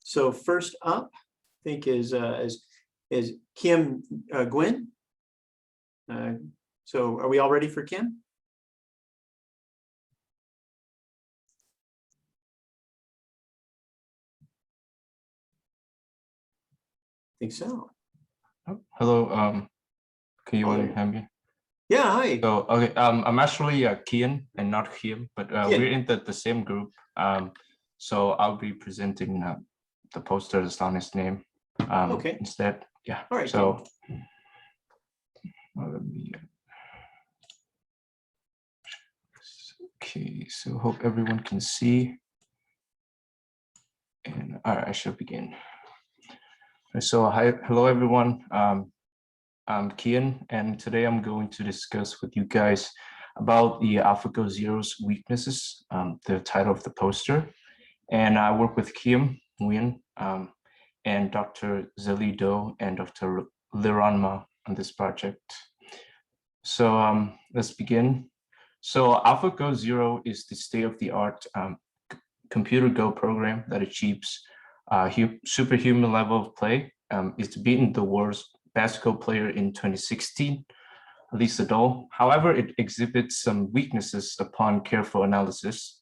So first up, I think is Kim Gwynn. So are we all ready for Kim? I think so. Oh, hello. Can you hear me? Yeah, hi. So okay, I'm actually Kian and not Kim, but we're in the same group. So I'll be presenting the poster that's on his name. Instead, yeah. All right. So let me. Okay, so hope everyone can see. And all right, I shall begin. So hello everyone. I'm Kian, and today I'm going to discuss with you guys about the AlphaGo Zero's weaknesses, the title of the poster. And I work with Kim Nguyen and Dr. Zeli Do and Dr. Liran Ma on this project. So let's begin. So AlphaGo Zero is the state-of-the-art computer Go program that achieves superhuman level of play. It's beaten the world's best Go player in 2016, Lisa Dole. However, it exhibits some weaknesses upon careful analysis.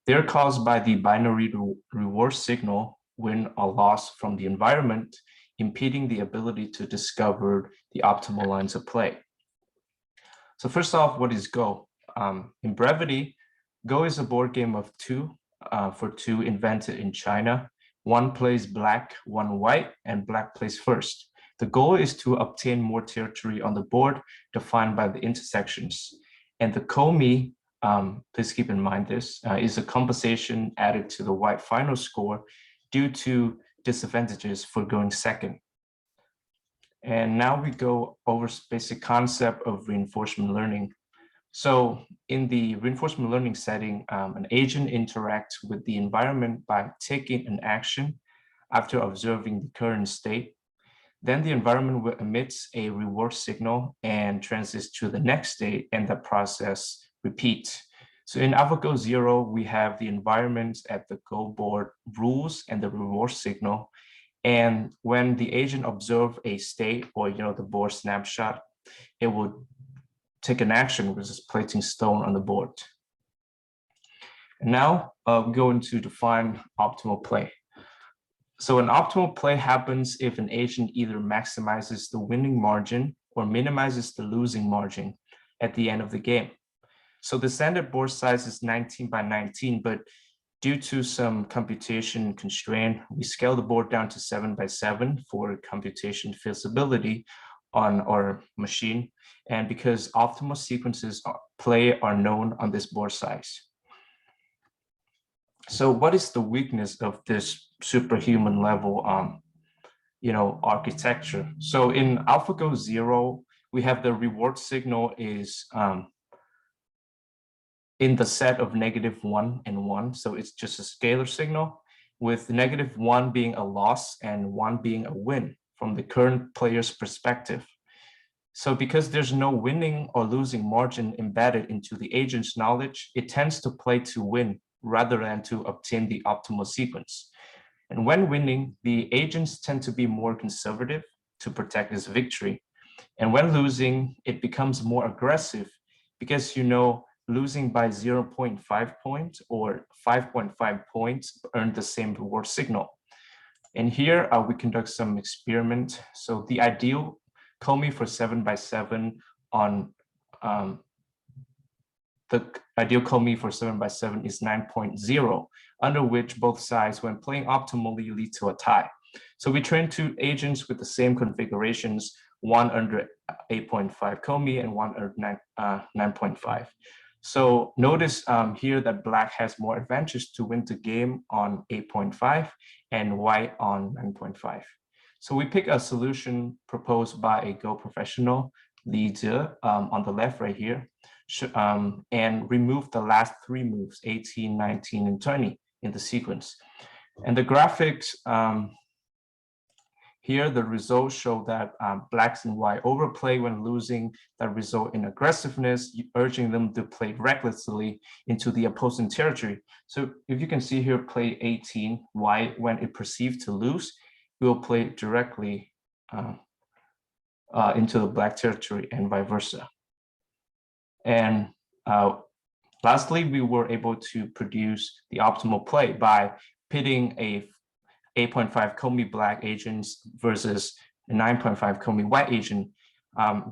They're caused by the binary reward signal, win or loss from the environment, impeding the ability to discover the optimal lines of play. So first off, what is Go? In brevity, Go is a board game of for two invented in China. One plays black, one white, and black plays first. The goal is to obtain more territory on the board defined by the intersections. And the komi, please keep in mind this, is a compensation added to the white final score due to disadvantages for going second. And now we go over basic concept of reinforcement learning. So in the reinforcement learning setting, an agent interacts with the environment by taking an action after observing the current state. Then the environment will emit a reward signal and transits to the next state, and the process repeats. So in AlphaGo Zero, we have the environment at the Go board rules and the reward signal. And when the agent observes a state or the board snapshot, it will take an action, which is placing stone on the board. And now we're going to define optimal play. So an optimal play happens if an agent either maximizes the winning margin or minimizes the losing margin at the end of the game. So the standard board size is 19 by 19, but due to some computation constraint, we scale the board down to 7 by 7 for computation feasibility on our machine, and because optimal sequences of play are known on this board size. So what is the weakness of this superhuman level architecture? So in AlphaGo Zero, we have the reward signal is in the set of -1 and 1. So it's just a scalar signal, with -1 being a loss and 1 being a win from the current player's perspective. So because there's no winning or losing margin embedded into the agent's knowledge, it tends to play to win rather than to obtain the optimal sequence. And when winning, the agents tend to be more conservative to protect his victory. And when losing, it becomes more aggressive because losing by 0.5 points or 5.5 points earn the same reward signal. And here we conduct some experiment. So the ideal komi for 7 by 7 on the ideal komi for 7 by 7 is 9.0, under which both sides, when playing optimally, lead to a tie. So we train two agents with the same configurations, one under 8.5 komi and one under 9.5. So notice here that black has more advantage to win the game on 8.5 and white on 9.5. So we pick a solution proposed by a Go professional, Li Zhe, on the left right here, and remove the last 3 moves, 18, 19, and 20 in the sequence. And the graphics Here, the results show that blacks and white overplay when losing, that result in aggressiveness, urging them to play recklessly into the opposing territory. So if you can see here, play 18, white, when it perceived to lose, it will play directly into the black territory and vice versa. And lastly, we were able to produce the optimal play by pitting a 8.5 Comey black agents versus a 9.5 Comey white agent,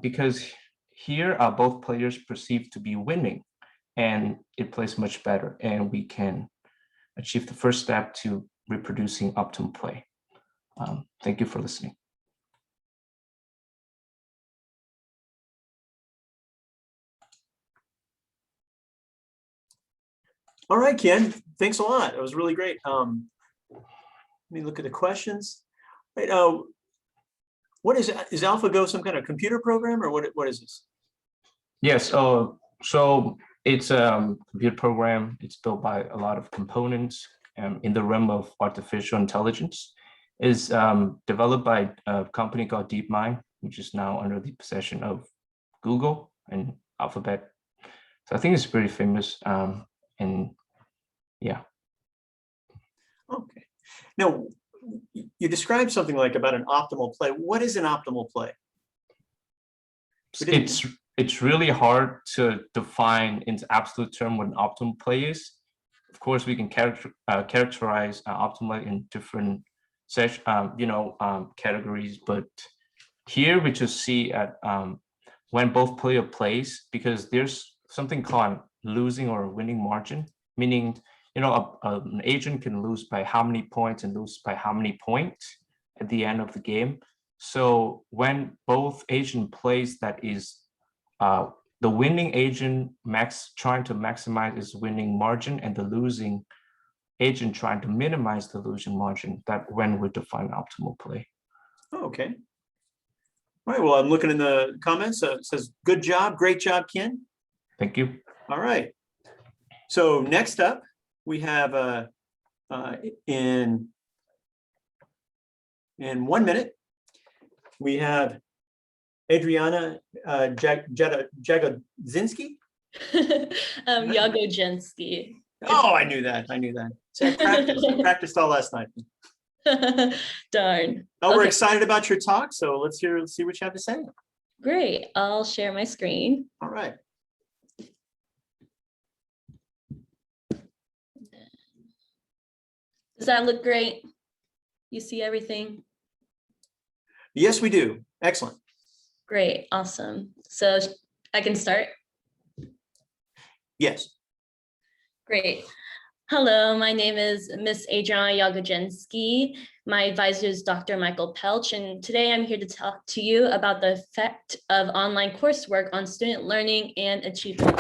because here both players perceived to be winning, and it plays much better, and we can achieve the first step to reproducing optimal play. Thank you for listening. All right, Ken, thanks a lot. It was really great. Let me look at the questions. Right, what is AlphaGo, some kind of computer program, or what is this? Yes, so it's a computer program. It's built by a lot of components in the realm of artificial intelligence. It's developed by a company called DeepMind, which is now under the possession of Google and Alphabet. So I think it's pretty famous, and yeah. Okay. Now, you described something like about an optimal play. What is an optimal play? It's really hard to define into absolute term what an optimal play is. Of course, we can characterize optimal in different categories, but here we just see at when both player plays, because there's something called losing or winning margin, meaning an agent can lose by how many points and lose by how many points at the end of the game. So when both agent plays, that is the winning agent trying to maximize its winning margin, and the losing agent trying to minimize the losing margin, that when we define optimal play. Oh, okay. All right, well, I'm looking in the comments. It says, good job, great job, Ken. Thank you. All right. So next up, we have in 1 minute, we have Adriana Jagodzinski. Jagodzinski. Oh, I knew that. So I practiced all last night. Darn. Oh, we're excited about your talk, so let's see what you have to say. Great. I'll share my screen. All right. Does that look great? You see everything? Yes, we do. Excellent. Great. Awesome. So I can start? Yes. Great. Hello, my name is Miss Adriana Jagodzinski. My advisor is Dr. Michael Pelch, and today I'm here to talk to you about the effect of online coursework on student learning and achievement.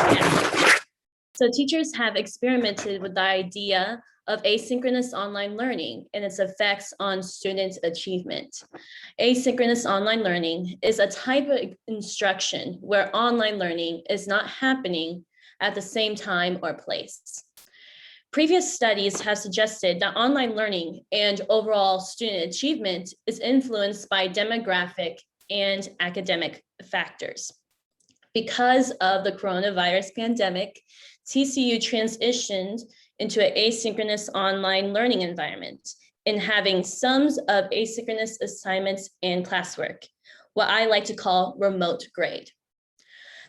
So teachers have experimented with the idea of asynchronous online learning and its effects on student achievement. Asynchronous online learning is a type of instruction where online learning is not happening at the same time or place. Previous studies have suggested that online learning and overall student achievement is influenced by demographic and academic factors. Because of the coronavirus pandemic, TCU transitioned into an asynchronous online learning environment in having sums of asynchronous assignments and classwork, what I like to call remote grade.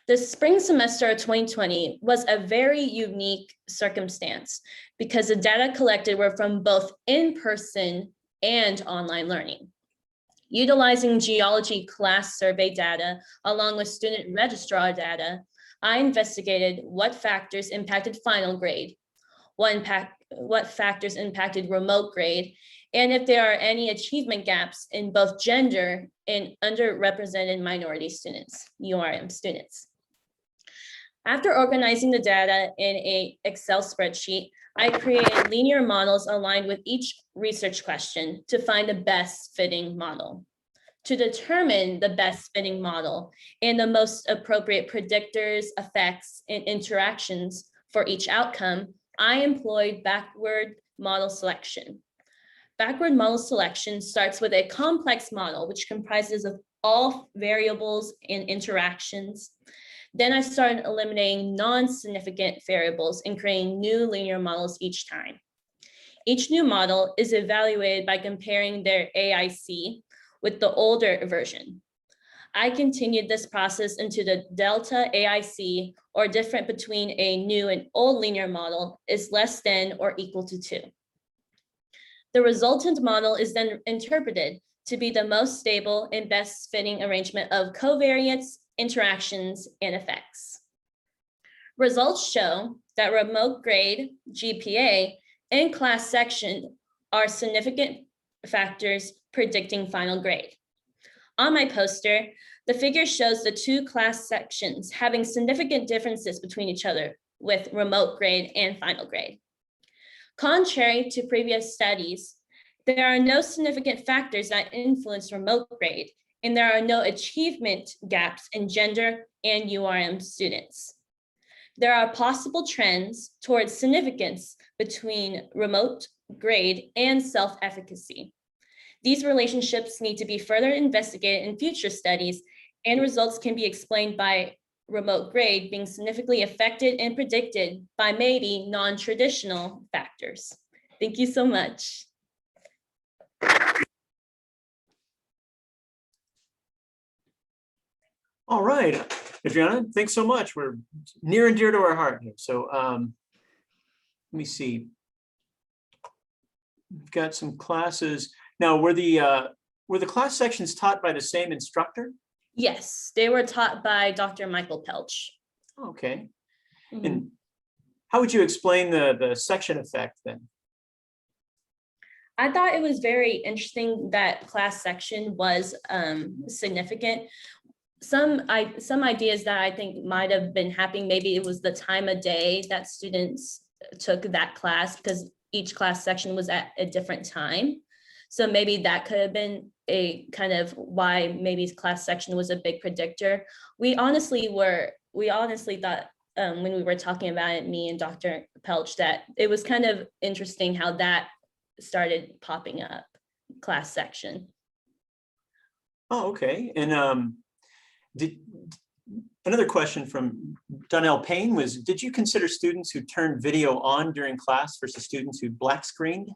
The spring semester of 2020 was a very unique circumstance because the data collected were from both in-person and online learning. Utilizing geology class survey data along with student registrar data, I investigated what factors impacted final grade, what factors impacted remote grade, and if there are any achievement gaps in both gender and underrepresented minority students, URM students. After organizing the data in an Excel spreadsheet, I created linear models aligned with each research question to find the best fitting model. To determine the best fitting model and the most appropriate predictors, effects, and interactions for each outcome, I employed backward model selection. Backward model selection starts with a complex model, which comprises of all variables and interactions. Then I started eliminating non-significant variables and creating new linear models each time. Each new model is evaluated by comparing their AIC with the older version. I continued this process into the delta AIC, or difference between a new and old linear model, is less than or equal to 2. The resultant model is then interpreted to be the most stable and best fitting arrangement of covariates, interactions, and effects. Results show that remote grade, GPA, and class section are significant factors predicting final grade. On my poster, the figure shows the two class sections having significant differences between each other with remote grade and final grade. Contrary to previous studies, there are no significant factors that influence remote grade, and there are no achievement gaps in gender and URM students. There are possible trends towards significance between remote grade and self-efficacy. These relationships need to be further investigated in future studies, and results can be explained by remote grade being significantly affected and predicted by maybe non-traditional factors. Thank you so much. All right, Adriana, thanks so much. We're near and dear to our heart here. So let me see. We've got some classes. Now, were the class sections taught by the same instructor? Yes, they were taught by Dr. Michael Pelch. Okay. Mhm. And how would you explain the section effect then? I thought it was very interesting that class section was significant. Some ideas that I think might have been happening, maybe it was the time of day that students took that class, because each class section was at a different time. So maybe that could have been a kind of why maybe class section was a big predictor. We honestly thought when we were talking about it, me and Dr. Pelch, that it was kind of interesting how that started popping up, class section. Oh, okay. And another question from Donnell Payne was, did you consider students who turned video on during class versus students who black screened?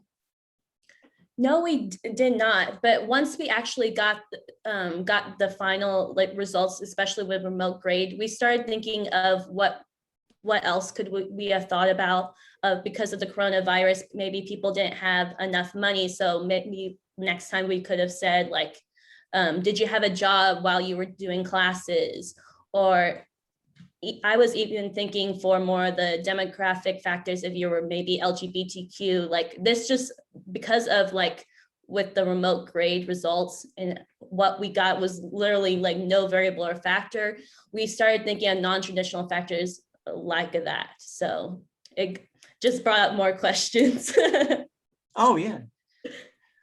No, we did not. But once we actually got the final results, especially with remote grade, we started thinking of what else could we have thought about. Because of the coronavirus, maybe people didn't have enough money. So maybe next time we could have said, like, did you have a job while you were doing classes? Or I was even thinking for more of the demographic factors, if you were maybe LGBTQ, like this, just because of like with the remote grade results and what we got was literally like no variable or factor, we started thinking of non-traditional factors like that. So it just brought up more questions. Oh, yeah.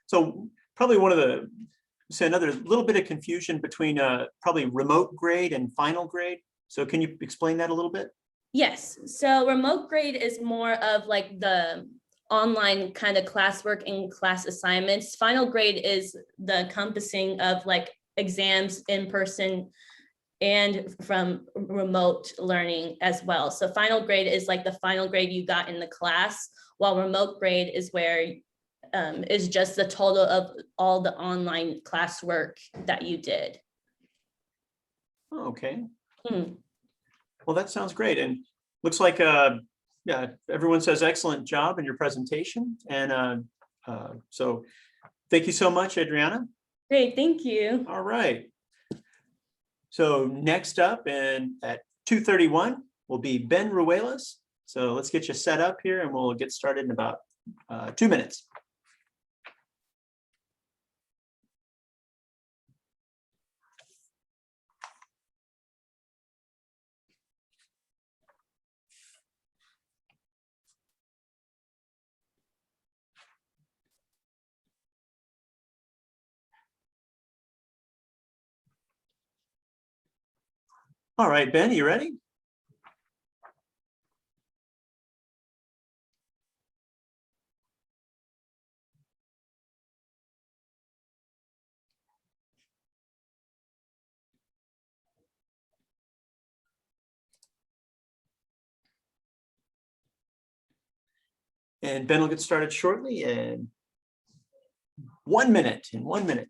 So probably another little bit of confusion between probably remote grade and final grade. So can you explain that a little bit? Yes, so remote grade is more of like the online kind of classwork and class assignments. Final grade is the encompassing of like exams in person and from remote learning as well. So final grade is like the final grade you got in the class, while remote grade is where is just the total of all the online classwork that you did. Okay. Hmm. Well, that sounds great. And looks like, yeah, everyone says excellent job in your presentation. And so thank you so much, Adriana. Great, thank you. All right. So next up and at 2:31 will be Ben Ruelas. So let's get you set up here and we'll get started in about 2 minutes. All right, Ben, you ready? And Ben will get started shortly in 1 minute, in 1 minute.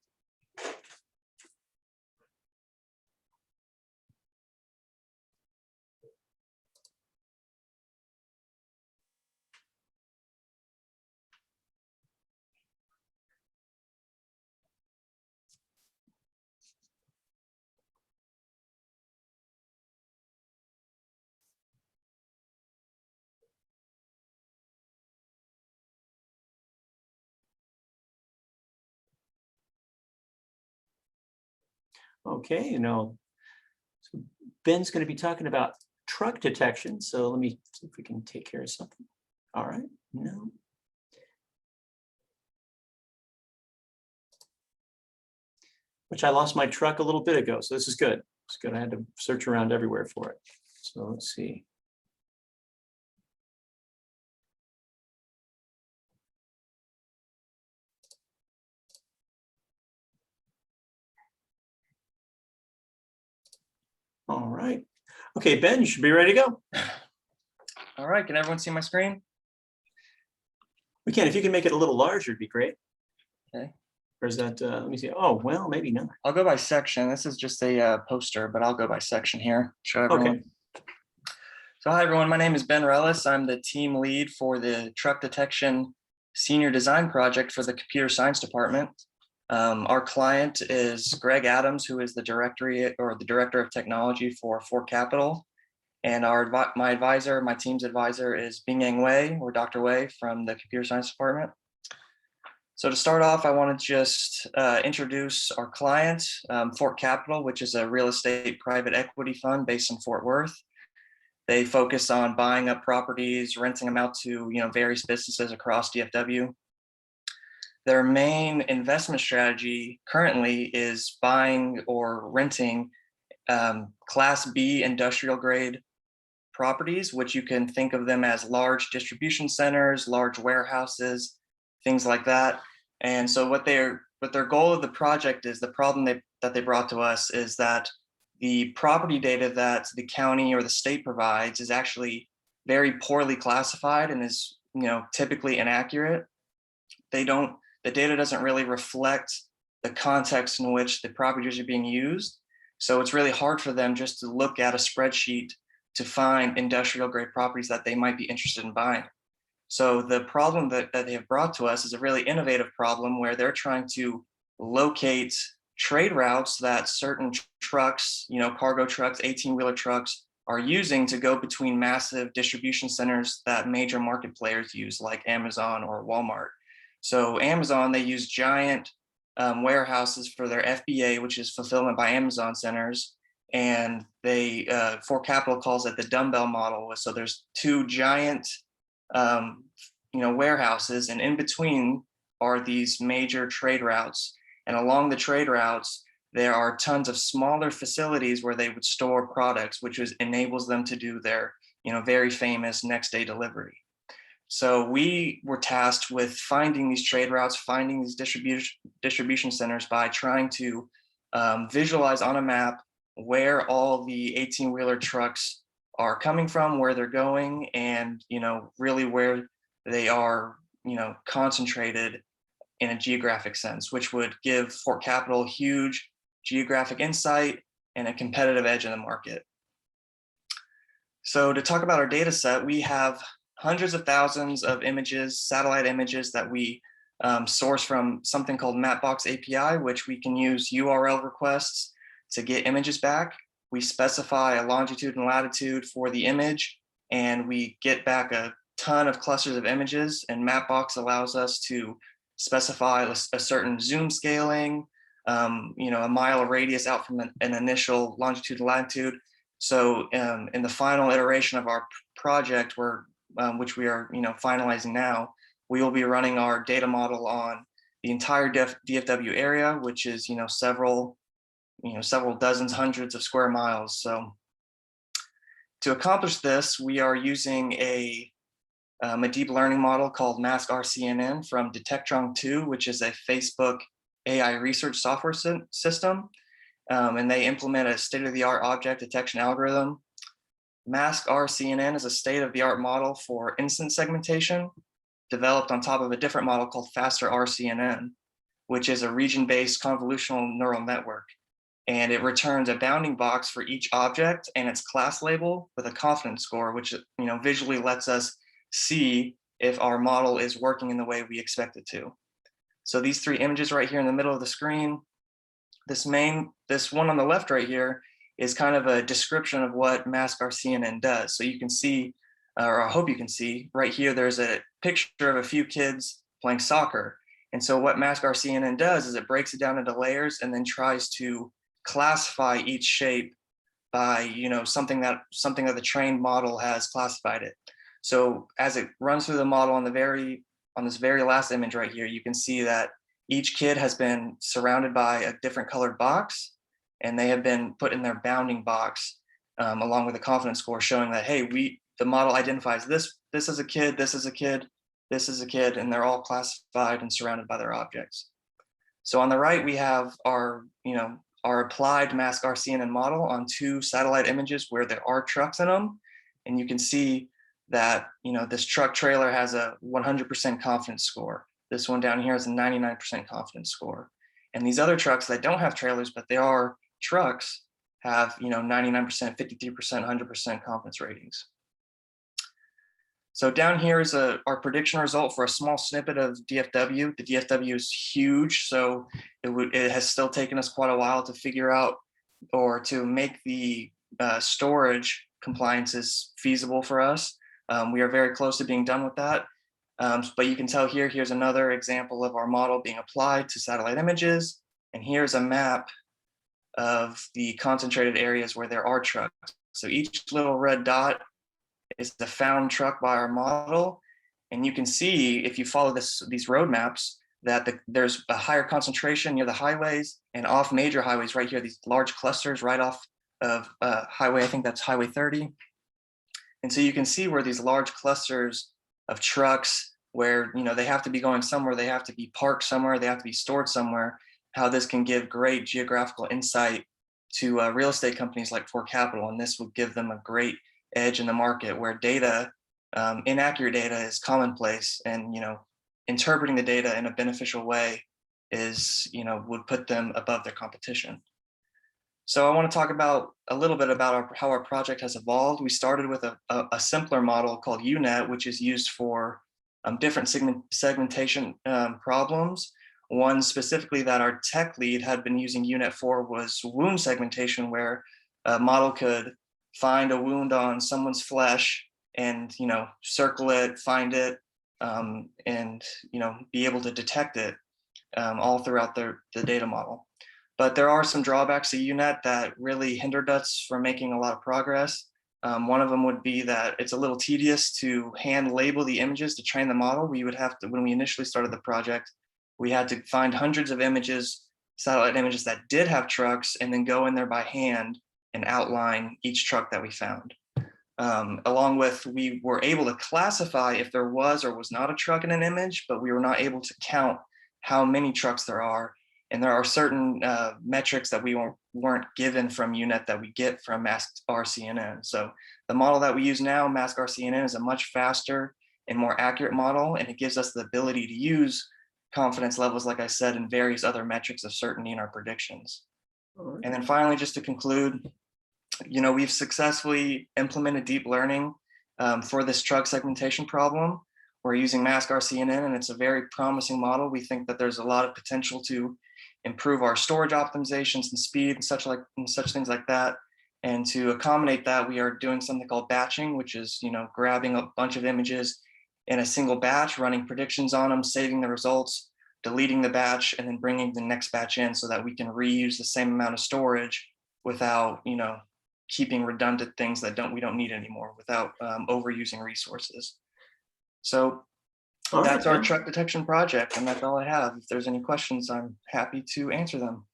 Okay, so Ben's going to be talking about truck detection. So let me see if we can take care of something. All right, no. Which I lost my truck a little bit ago, so this is good. It's good. I had to search around everywhere for it. So let's see. All right. Okay, Ben, you should be ready to go. All right, can everyone see my screen? We can. If you can make it a little larger, it'd be great. Okay. Or is that, let me see. Oh, well, maybe not. I'll go by section. This is just a poster, but I'll go by section here. Show everyone. Okay. So hi, everyone. My name is Ben Rellis. I'm the team lead for the truck detection senior design project for the computer science department. Our client is Greg Adams, who is the director of technology for Fort Capital. And my team's advisor is Bingyang Wei, or Dr. Wei from the computer science department. So to start off, I want to just introduce our client, Fort Capital, which is a real estate private equity fund based in Fort Worth. They focus on buying up properties, renting them out to various businesses across DFW. Their main investment strategy currently is buying or renting Class B industrial grade properties, which you can think of them as large distribution centers, large warehouses, things like that. And so what their goal of the project is, the problem that they brought to us is that the property data that the county or the state provides is actually very poorly classified and is typically inaccurate. The data doesn't really reflect the context in which the properties are being used. So it's really hard for them just to look at a spreadsheet to find industrial grade properties that they might be interested in buying. So the problem that they have brought to us is a really innovative problem where they're trying to locate trade routes that certain trucks, cargo trucks, 18-wheeler trucks are using to go between massive distribution centers that major market players use, like Amazon or Walmart. So Amazon, they use giant warehouses for their FBA, which is fulfillment by Amazon centers. And Fort Capital calls it the dumbbell model. So there's two giant warehouses, and in between are these major trade routes. And along the trade routes, there are tons of smaller facilities where they would store products, which enables them to do their, very famous next day delivery. So we were tasked with finding these trade routes, finding these distribution centers by trying to visualize on a map where all the 18-wheeler trucks are coming from, where they're going, and really where they are concentrated in a geographic sense, which would give Fort Capital huge geographic insight and a competitive edge in the market. So to talk about our data set, we have hundreds of thousands of images, satellite images that we source from something called Mapbox API, which we can use URL requests to get images back. We specify a longitude and latitude for the image, and we get back a ton of clusters of images, and Mapbox allows us to specify a certain zoom scaling, a mile radius out from an initial longitude and latitude. So in the final iteration of our project, which we are finalizing now, we will be running our data model on the entire DFW area, which is several dozens, hundreds of square miles. So to accomplish this, we are using a deep learning model called Mask RCNN from Detectron 2, which is a Facebook AI research software system. And they implement a state-of-the-art object detection algorithm. Mask RCNN is a state-of-the-art model for instance segmentation. developed on top of a different model called faster RCNN, which is a region-based convolutional neural network. And it returns a bounding box for each object and its class label with a confidence score, which visually lets us see if our model is working in the way we expect it to. So these three images right here in the middle of the screen, this one on the left right here is kind of a description of what Mask RCNN does. So you can see, or I hope you can see, right here there's a picture of a few kids playing soccer. And so what Mask RCNN does is it breaks it down into layers and then tries to classify each shape by something that the trained model has classified it. So as it runs through the model on this very last image right here, you can see that each kid has been surrounded by a different colored box, and they have been put in their bounding box along with a confidence score showing that, hey, the model identifies this is a kid, this is a kid, this is a kid, and they're all classified and surrounded by their objects. So on the right, we have our applied Mask RCNN model on two satellite images where there are trucks in them. And you can see that, this truck trailer has a 100% confidence score. This one down here has a 99% confidence score. And these other trucks that don't have trailers, but they are trucks, have, 99%, 53%, 100% confidence ratings. So down here is our prediction result for a small snippet of DFW. The DFW is huge, so it has still taken us quite a while to figure out or to make the storage compliances feasible for us. We are very close to being done with that. But you can tell here's another example of our model being applied to satellite images. And here's a map of the concentrated areas where there are trucks. So each little red dot is the found truck by our model. And you can see, if you follow these roadmaps, that there's a higher concentration near the highways and off major highways right here, these large clusters right off of highway, I think that's Highway 30. And so you can see where these large clusters of trucks, where they have to be going somewhere, they have to be parked somewhere, they have to be stored somewhere, how this can give great geographical insight to real estate companies like For Capital. And this will give them a great edge in the market where data, inaccurate data is commonplace, and interpreting the data in a beneficial way is would put them above their competition. So I want to talk about a little bit about how our project has evolved. We started with a simpler model called UNet, which is used for different segmentation problems. One specifically that our tech lead had been using UNet for was wound segmentation, where a model could find a wound on someone's flesh and circle it, find it, and be able to detect it all throughout the data model. But there are some drawbacks to UNet that really hindered us from making a lot of progress. One of them would be that it's a little tedious to hand label the images to train the model. We would have to, when we initially started the project, we had to find hundreds of images, satellite images that did have trucks, and then go in there by hand and outline each truck that we found. Along with, we were able to classify if there was or was not a truck in an image, but we were not able to count how many trucks there are. And there are certain metrics that we weren't given from UNet that we get from Mask RCNN. So the model that we use now, Mask RCNN, is a much faster and more accurate model, and it gives us the ability to use confidence levels, like I said, and various other metrics of certainty in our predictions. Right. And then finally, just to conclude, we've successfully implemented deep learning for this truck segmentation problem. We're using Mask RCNN, and it's a very promising model. We think that there's a lot of potential to improve our storage optimizations and speed and such things like that. And to accommodate that, we are doing something called batching, which is grabbing a bunch of images in a single batch, running predictions on them, saving the results, deleting the batch, and then bringing the next batch in so that we can reuse the same amount of storage without keeping redundant things that we don't need anymore, without overusing resources. So that's our truck detection project, and that's all I have. If there's any questions, I'm happy to answer them.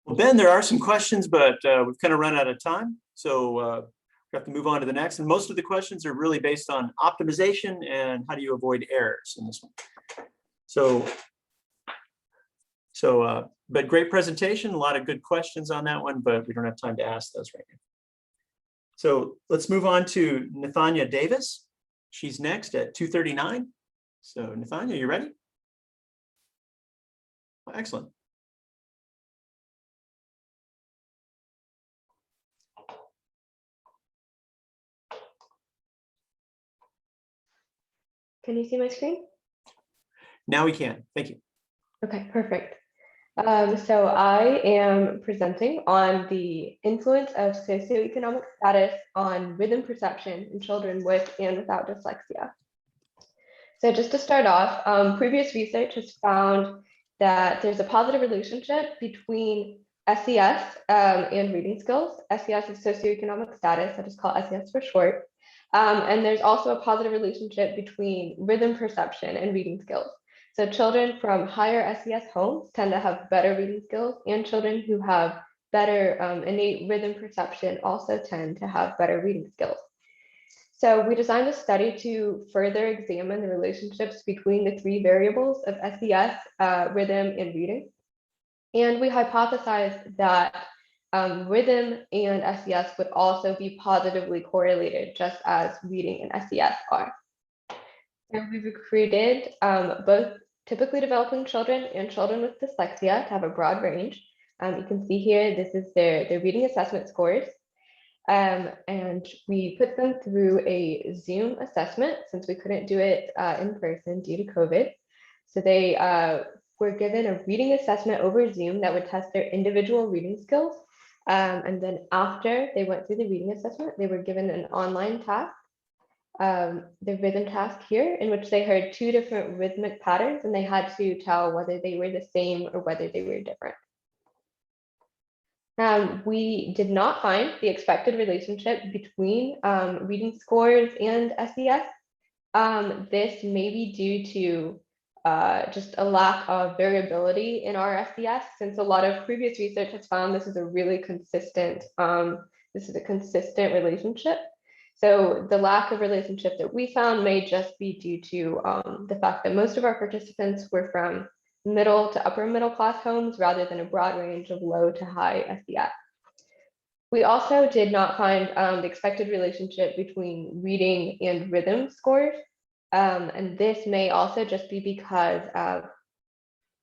Well, Ben, there are some questions, but we've kind of run out of time. So we have to move on to the next. And most of the questions are really based on optimization and how do you avoid errors in this one. But great presentation, a lot of good questions on that one, but we don't have time to ask those right now. So let's move on to Nathania Davis. She's next at 2:39. So Nathania, you ready? Excellent. Can you see my screen? Now we can. Thank you. Okay, perfect. So I am presenting on the influence of socioeconomic status on rhythm perception in children with and without dyslexia. So just to start off, previous research has found that there's a positive relationship between SES and reading skills. SES is socioeconomic status, I just call it SES for short. And there's also a positive relationship between rhythm perception and reading skills. So children from higher SES homes tend to have better reading skills, and children who have better innate rhythm perception also tend to have better reading skills. So we designed a study to further examine the relationships between the three variables of SES, rhythm, and reading. And we hypothesized that rhythm and SES would also be positively correlated, just as reading and SES are. And we recruited both typically developing children and children with dyslexia to have a broad range. You can see here, this is their reading assessment scores. And we put them through a Zoom assessment since we couldn't do it in person due to COVID. So they were given a reading assessment over Zoom that would test their individual reading skills. And then after they went through the reading assessment, they were given an online task, the rhythm task here, in which they heard two different rhythmic patterns and they had to tell whether they were the same or whether they were different. We did not find the expected relationship between reading scores and SES. This may be due to just a lack of variability in our SES, since a lot of previous research has found this is a really consistent, relationship. So the lack of relationship that we found may just be due to the fact that most of our participants were from middle to upper middle class homes rather than a broad range of low to high SES. We also did not find the expected relationship between reading and rhythm scores. And this may also just be because of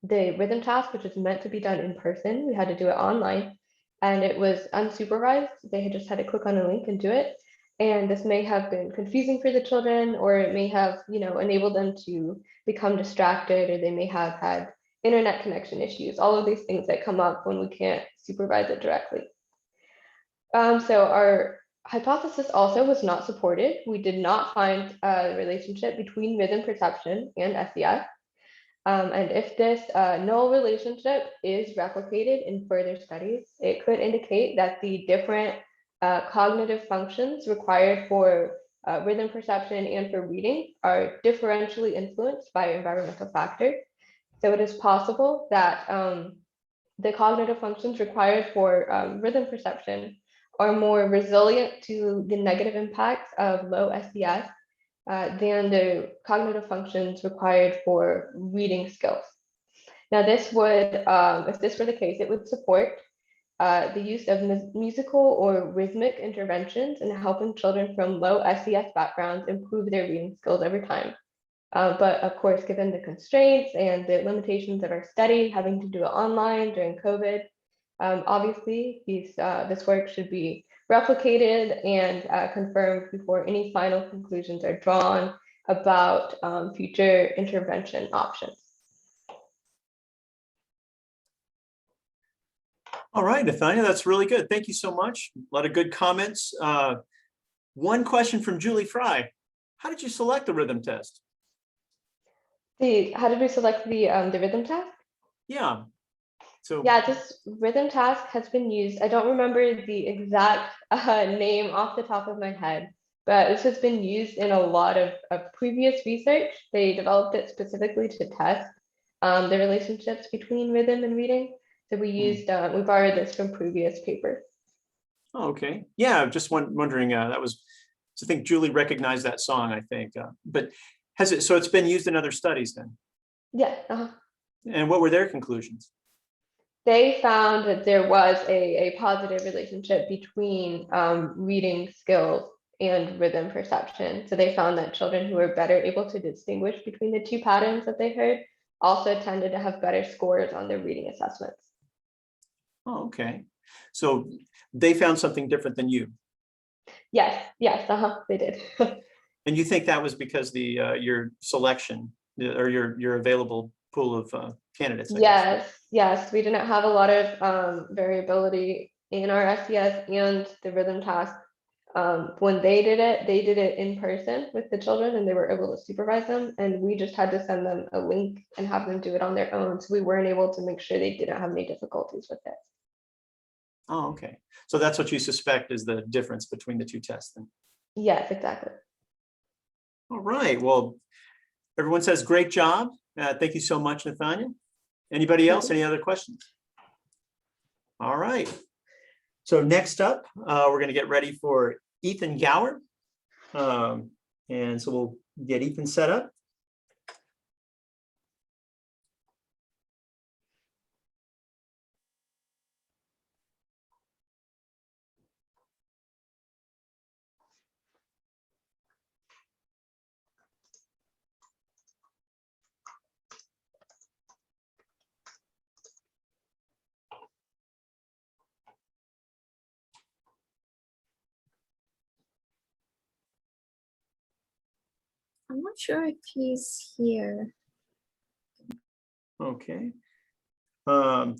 the rhythm task, which is meant to be done in person. We had to do it online and it was unsupervised. They had just had to click on a link and do it. And this may have been confusing for the children, or it may have, enabled them to become distracted, or they may have had internet connection issues, all of these things that come up when we can't supervise it directly. So our hypothesis also was not supported. We did not find a relationship between rhythm perception and SES. And if this null relationship is replicated in further studies, it could indicate that the different cognitive functions required for rhythm perception and for reading are differentially influenced by environmental factors. So it is possible that the cognitive functions required for rhythm perception are more resilient to the negative impacts of low SES than the cognitive functions required for reading skills. Now, this would, if this were the case, it would support the use of musical or rhythmic interventions in helping children from low SES backgrounds improve their reading skills over time. But of course, given the constraints and the limitations of our study, having to do it online during COVID, obviously this work should be replicated and confirmed before any final conclusions are drawn about future intervention options. All right, Nathania, that's really good. Thank you so much. A lot of good comments. One question from Julie Fry. How did you select the rhythm test? How did we select the rhythm task? Yeah. So yeah, this rhythm task has been used. I don't remember the exact name off the top of my head, but this has been used in a lot of previous research. They developed it specifically to test the relationships between rhythm and reading. So we used, we borrowed this from previous papers. Oh, okay. Yeah, just wondering, that was, so I think Julie recognized that song, I think, but has it, so it's been used in other studies then? Yeah. And what were their conclusions? They found that there was a positive relationship between reading skills and rhythm perception. So they found that children who were better able to distinguish between the two patterns that they heard also tended to have better scores on their reading assessments. Oh, okay. So they found something different than you. Yes, they did. And you think that was because your selection or your available pool of candidates? I guess. Yes, we didn't have a lot of variability in our SES and the rhythm task. When they did it in person with the children and they were able to supervise them, and we just had to send them a link and have them do it on their own. So we weren't able to make sure they didn't have any difficulties with it. Oh, okay. So that's what you suspect is the difference between the two tests then? Yes, exactly. All right. Well, everyone says great job. Thank you so much, Nathania. Anybody else? Any other questions? All right. So next up, we're going to get ready for Ethan Gower. And so we'll get Ethan set up. I'm not sure if he's here. Okay. So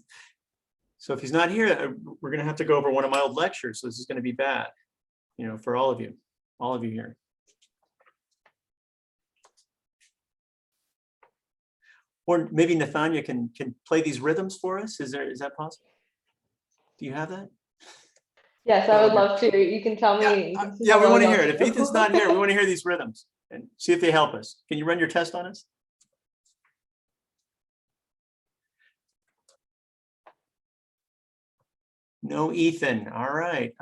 if he's not here, we're going to have to go over one of my old lectures. So this is going to be bad, for all of you here. Or maybe Nathania can play these rhythms for us. Is that possible? Do you have that? Yes, I would love to. You can tell me. Yeah, we want to hear it. If Ethan's not here, we want to hear these rhythms and see if they help us. Can you run your test on us? No, Ethan. All right.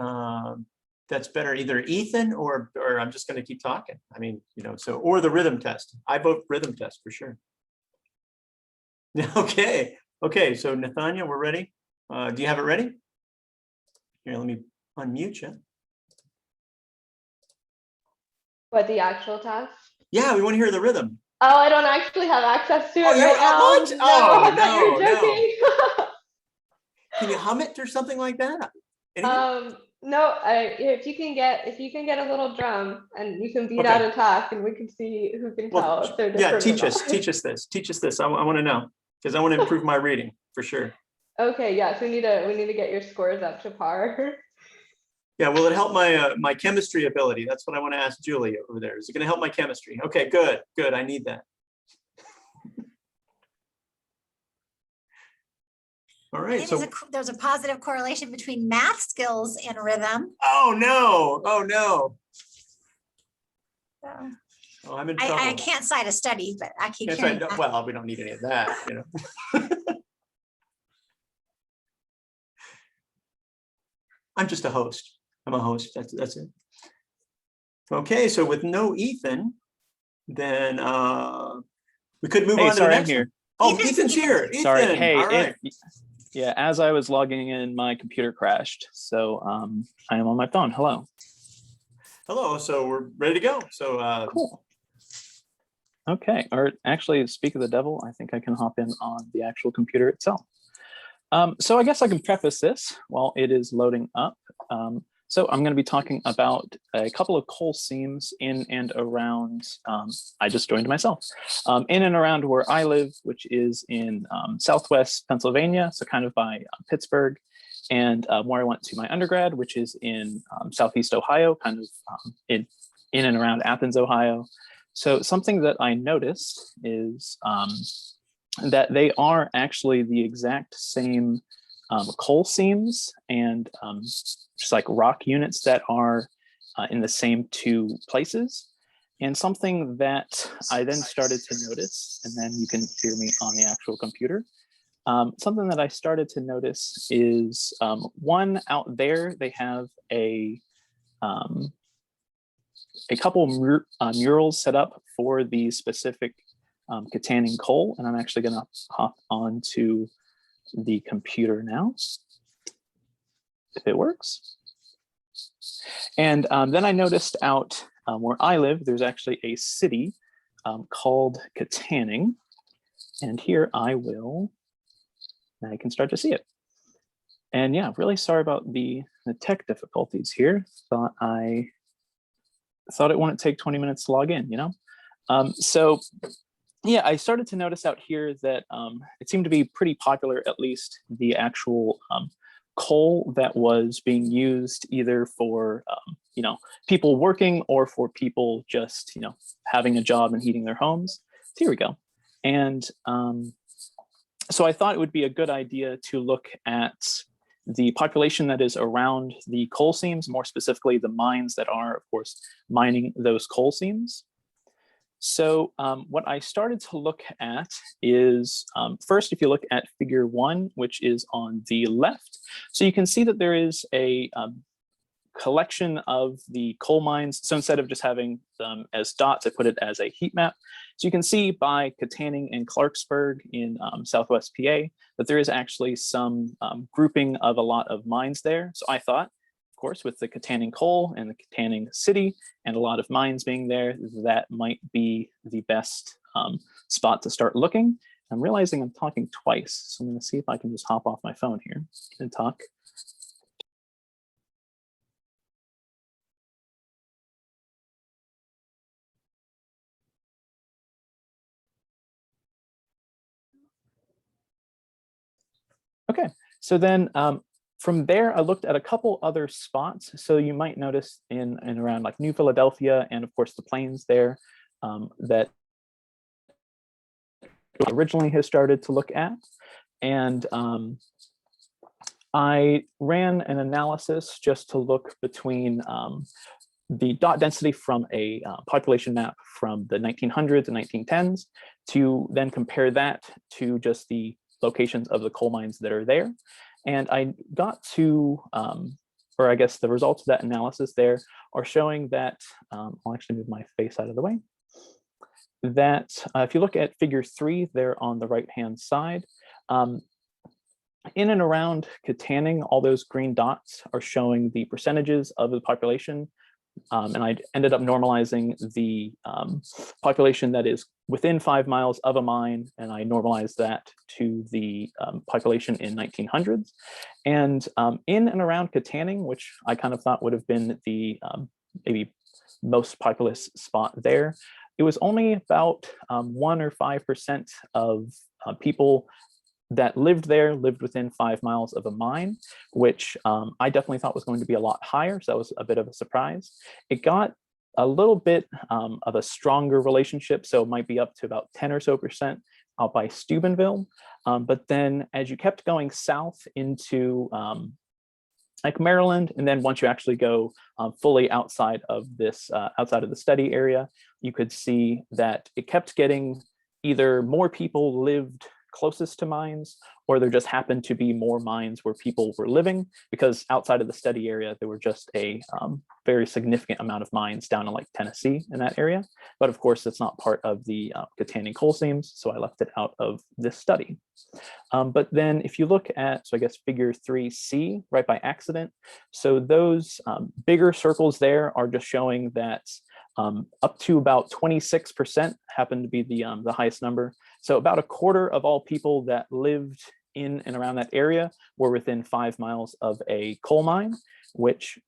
That's better. Either Ethan or I'm just going to keep talking. I mean, or the rhythm test. I vote rhythm test for sure. Okay. Okay. So Nathania, we're ready. Do you have it ready? Here, let me unmute you. What, the actual task? Yeah, we want to hear the rhythm. Oh, I don't actually have access to it Oh, right now. what? No, Oh, I thought you were no. joking. Can you hum it or something like that? Anything? No, if you can get a little drum and you can beat Okay. out a task and we can see who can tell if they're different. Yeah, teach or us this. Teach us this. I want to know because I want to improve my reading for sure. Okay, yes, we need to get your scores up to par. Yeah, will it help my my chemistry ability? That's what I want to ask Julie over there. Is it going to help my chemistry? Okay, good. I need that. All right. So there's a positive correlation between math skills and rhythm. Oh no. So Oh, I'm in trouble. I can't cite a study, but I keep hearing that. Well, we don't need any of that, I'm just a host. I'm a host. That's it. Okay, so with no Ethan, then we could move on to the next one. Oh, Ethan's here. Ethan. Sorry. Hey, all right. Yeah, as I was logging in, my computer crashed. So I am on my phone. Hello. Hello. So we're ready to go. So cool. Okay. Or actually, speak of the devil, I think I can hop in on the actual computer itself. So I guess I can preface this while it is loading up. So I'm going to be talking about a couple of coal seams in and around, I just joined myself, in and around where I live, which is in Southwest Pennsylvania, so kind of by Pittsburgh, and where I went to my undergrad, which is in Southeast Ohio, kind of in and around Athens, Ohio. So something that I noticed is that they are actually the exact same coal seams and just like rock units that are in the same two places. And something that I then started to notice, and then you can hear me on the actual computer. Something that I started to notice is one out there, they have a couple murals set up for the specific Katanning coal, and I'm actually going to hop onto the computer now, if it works. And then I noticed out where I live, there's actually a city called Katanning. And here I can start to see it. And yeah, really sorry about the tech difficulties here. Thought it wouldn't take 20 minutes to log in, you know? So yeah, I started to notice out here that it seemed to be pretty popular, at least the actual coal that was being used either for, you know, people working or for people just, you know, having a job and heating their homes. So here we go. And so I thought it would be a good idea to look at the population that is around the coal seams, more specifically the mines that are, of course, mining those coal seams. So what I started to look at is, first, if you look at figure 1, which is on the left, so you can see that there is a collection of the coal mines. So instead of just having them as dots, I put it as a heat map. So you can see by Katanning and Clarksburg in Southwest PA that there is actually some grouping of a lot of mines there. So I thought, of course, with the Katanning coal and the Katanning city and a lot of mines being there, that might be the best spot to start looking. I'm realizing I'm talking twice, so I'm going to see if I can just hop off my phone here and talk. Okay, so then from there, I looked at a couple other spots. So you might notice in and around like New Philadelphia and of course the plains there that originally has started to look at. And I ran an analysis just to look between the dot density from a population map from the 1900s and 1910s to then compare that to just the locations of the coal mines that are there. And I got to, or I guess the results of that analysis there are showing that, I'll actually move my face out of the way, that if you look at figure 3 there on the right-hand side, in and around Katanning, all those green dots are showing the percentages of the population. And I ended up normalizing the population that is within 5 miles of a mine, and I normalized that to the population in 1900s. And in and around Katanning, which I kind of thought would have been the maybe most populous spot there, it was only about 1 or 5% of people that lived there lived within 5 miles of a mine, which I definitely thought was going to be a lot higher. So that was a bit of a surprise. It got a little bit of a stronger relationship. So it might be up to about 10 or so percent out by Steubenville. But then as you kept going south into like Maryland, and then once you actually go fully outside of this, outside of the study area, you could see that it kept getting either more people lived closest to mines, or there just happened to be more mines where people were living, because outside of the study area, there were just a very significant amount of mines down in like Tennessee in that area. But of course, it's not part of the Katanning coal seams, so I left it out of this study. But then if you look at, so I guess figure 3C, right by accident, so those bigger circles there are just showing that up to about 26% happened to be the highest number. So about a quarter of all people that lived in and around that area were within 5 miles of a coal mine, which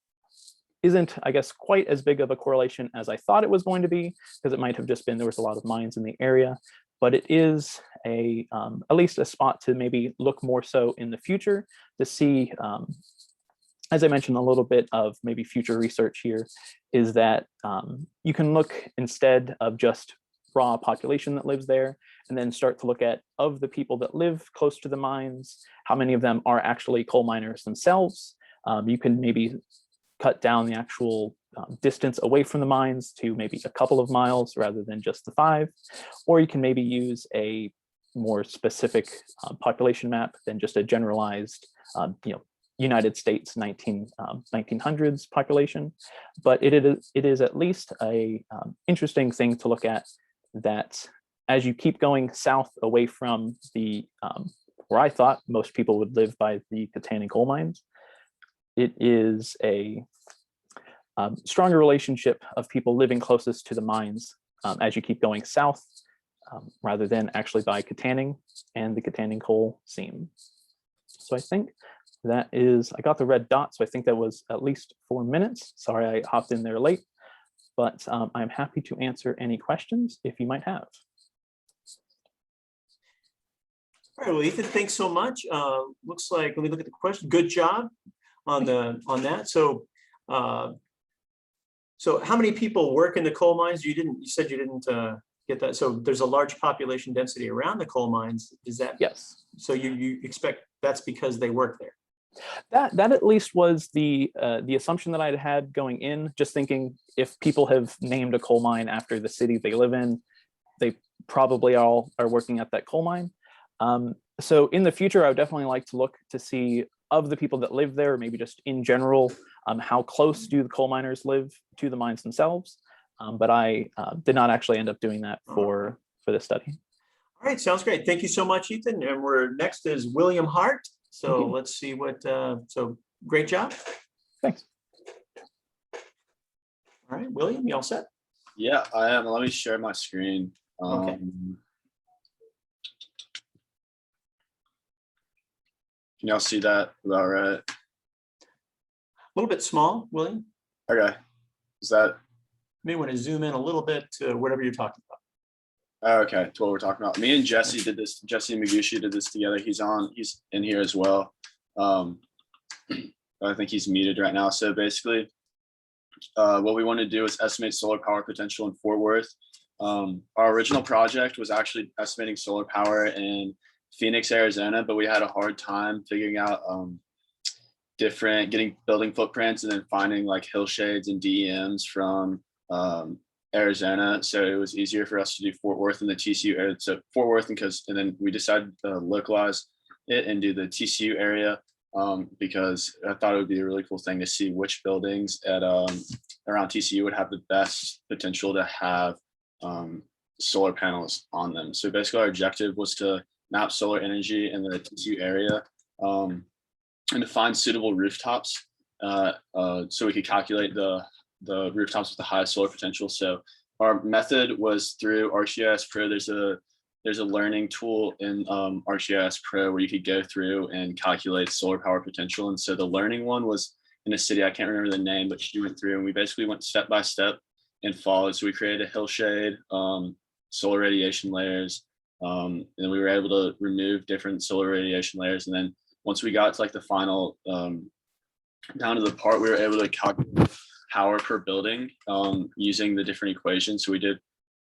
isn't, I guess, quite as big of a correlation as I thought it was going to be, because it might have just been there was a lot of mines in the area. But it is a at least a spot to maybe look more so in the future to see, as I mentioned, a little bit of maybe future research here is that you can look instead of just raw population that lives there, and then start to look at, of the people that live close to the mines, how many of them are actually coal miners themselves. You can maybe cut down the actual distance away from the mines to maybe a couple of miles rather than just the 5, or you can maybe use a more specific population map than just a generalized, United States 1900s population. But it is at least a interesting thing to look at, that as you keep going south away from the where I thought most people would live by the Katanning coal mines, it is a stronger relationship of people living closest to the mines as you keep going south, rather than actually by Katanning and the Katanning coal seam. So I think that is, I got the red dot, so I think that was at least 4 minutes. Sorry, I hopped in there late, but I'm happy to answer any questions if you might have. All right, well, Ethan, thanks so much. Looks like, let me look at the question. Good job on that. So, so how many people work in the coal mines? You said you didn't get that. So there's a large population density around the coal mines. Is that? Yes. So you expect that's because they work there? That at least was the assumption that I'd had going in, just thinking if people have named a coal mine after the city they live in, they probably all are working at that coal mine. So in the future, I would definitely like to look to see of the people that live there, maybe just in general, how close do the coal miners live to the mines themselves. But I did not actually end up doing that for this study. All right, sounds great. Thank you so much, Ethan. And we're next is William Hart. So let's see what, so great job. Thanks. All right, William, you all set? Yeah, I am. Let me share my screen. Okay. Can y'all see that about right? A little bit small, William. Okay. Is that? May want to zoom in a little bit to whatever you're talking about. Okay, to what we're talking about. Me and Jesse did this. Jesse Maguchi did this together. He's in here as well. I think he's muted right now. So basically, what we want to do is estimate solar power potential in Fort Worth. Our original project was actually estimating solar power in Phoenix, Arizona, but we had a hard time figuring out getting building footprints and then finding like hillshades and DEMs from Arizona. So it was easier for us to do Fort Worth in the TCU area. So Fort Worth, and then we decided to localize it and do the TCU area because I thought it would be a really cool thing to see which buildings at around TCU would have the best potential to have solar panels on them. So basically our objective was to map solar energy in the TCU area and to find suitable rooftops so we could calculate the rooftops with the highest solar potential. So our method was through ArcGIS Pro. There's a learning tool in ArcGIS Pro where you could go through and calculate solar power potential. And so the learning one was in a city, I can't remember the name, but she went through and we basically went step by step and followed. So we created a hillshade, solar radiation layers, and then we were able to remove different solar radiation layers. And then once we got to like the final, down to the part, we were able to calculate power per building using the different equations. So we did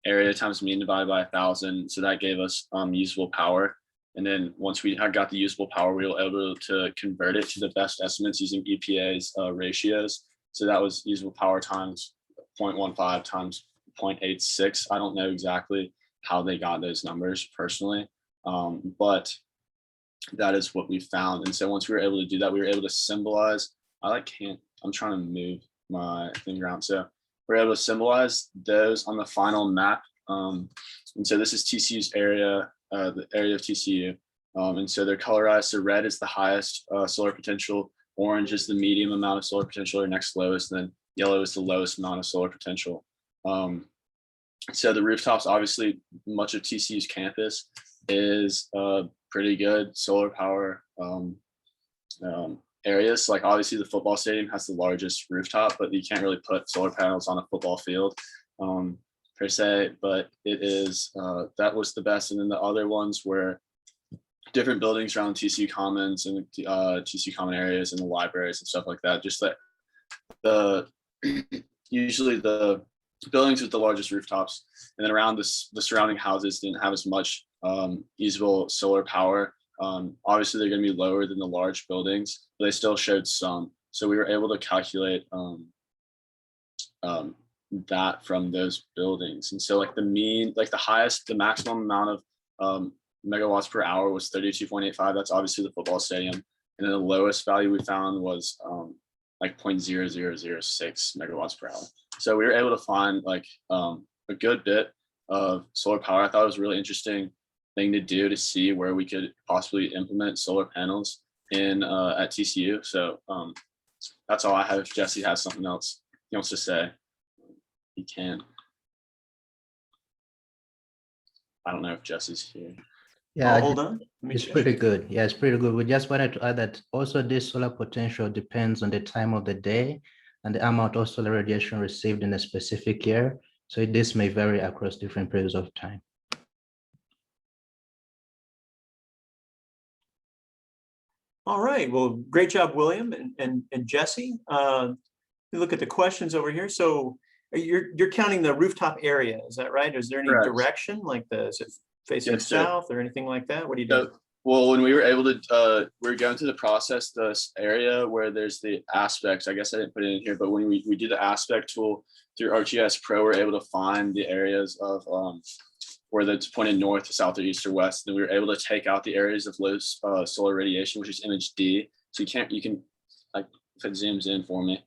area times mean divided by 1,000. So that gave us usable power. And then once we had got the usable power, we were able to convert it to the best estimates using EPA's ratios. So that was usable power times 0.15 times 0.86. I don't know exactly how they got those numbers personally, but that is what we found. And so once we were able to do that, we were able to symbolize, I'm trying to move my thing around. So we're able to symbolize those on the final map. And so this is TCU's area, the area of TCU. And so they're colorized. So red is the highest solar potential, orange is the medium amount of solar potential or next lowest, and then yellow is the lowest amount of solar potential. So the rooftops, obviously much of TCU's campus is pretty good solar power areas. Like obviously the football stadium has the largest rooftop, but you can't really put solar panels on a football field per se, but it is, that was the best. And then the other ones were different buildings around TCU Commons and TCU Common areas and the libraries and stuff like that. Just that usually the buildings with the largest rooftops and then around the surrounding houses didn't have as much usable solar power. Obviously they're going to be lower than the large buildings, but they still showed some. So we were able to calculate that from those buildings. And so like the maximum amount of megawatts per hour was 32.85. That's obviously the football stadium. And then the lowest value we found was like 0.0006 megawatts per hour. So we were able to find like a good bit of solar power. I thought it was a really interesting thing to do to see where we could possibly implement solar panels in at TCU. So that's all I have. If Jesse has something else he wants to say. He can. I don't know if Jesse's here. Yeah, Oh, hold on. Let me it's check. pretty good. Yeah, it's pretty good. We just wanted to add that also this solar potential depends on the time of the day and the amount of solar radiation received in a specific year. So this may vary across different periods of time. All right, well, great job, William and Jesse. You look at the questions over here. So you're counting the rooftop area, is that right? Is there any Correct. direction, like is it facing Yes, sir. south or anything like that? What do you do? So, well, when we were able to, we were going through the process, this area where there's the aspects, I guess I didn't put it in here, but when we did the aspect tool through ArcGIS Pro, we're able to find the areas of where that's pointed north, south, or east, or west. And we were able to take out the areas of low solar radiation, which is image D. So you can, like, if it zooms in for me,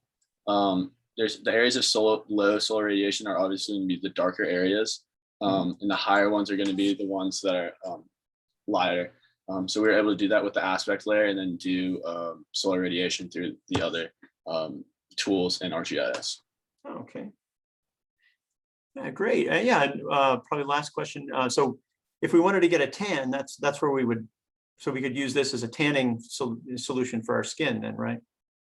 there's the areas of low solar radiation are obviously going to be the darker areas. And the higher ones are going to be the ones that are lighter. So we were able to do that with the aspect layer and then do solar radiation through the other tools in ArcGIS. Oh, okay. Yeah, great. Yeah, probably last question. So if we wanted to get a tan, that's where we would, so we could use this as a tanning solution for our skin then, right?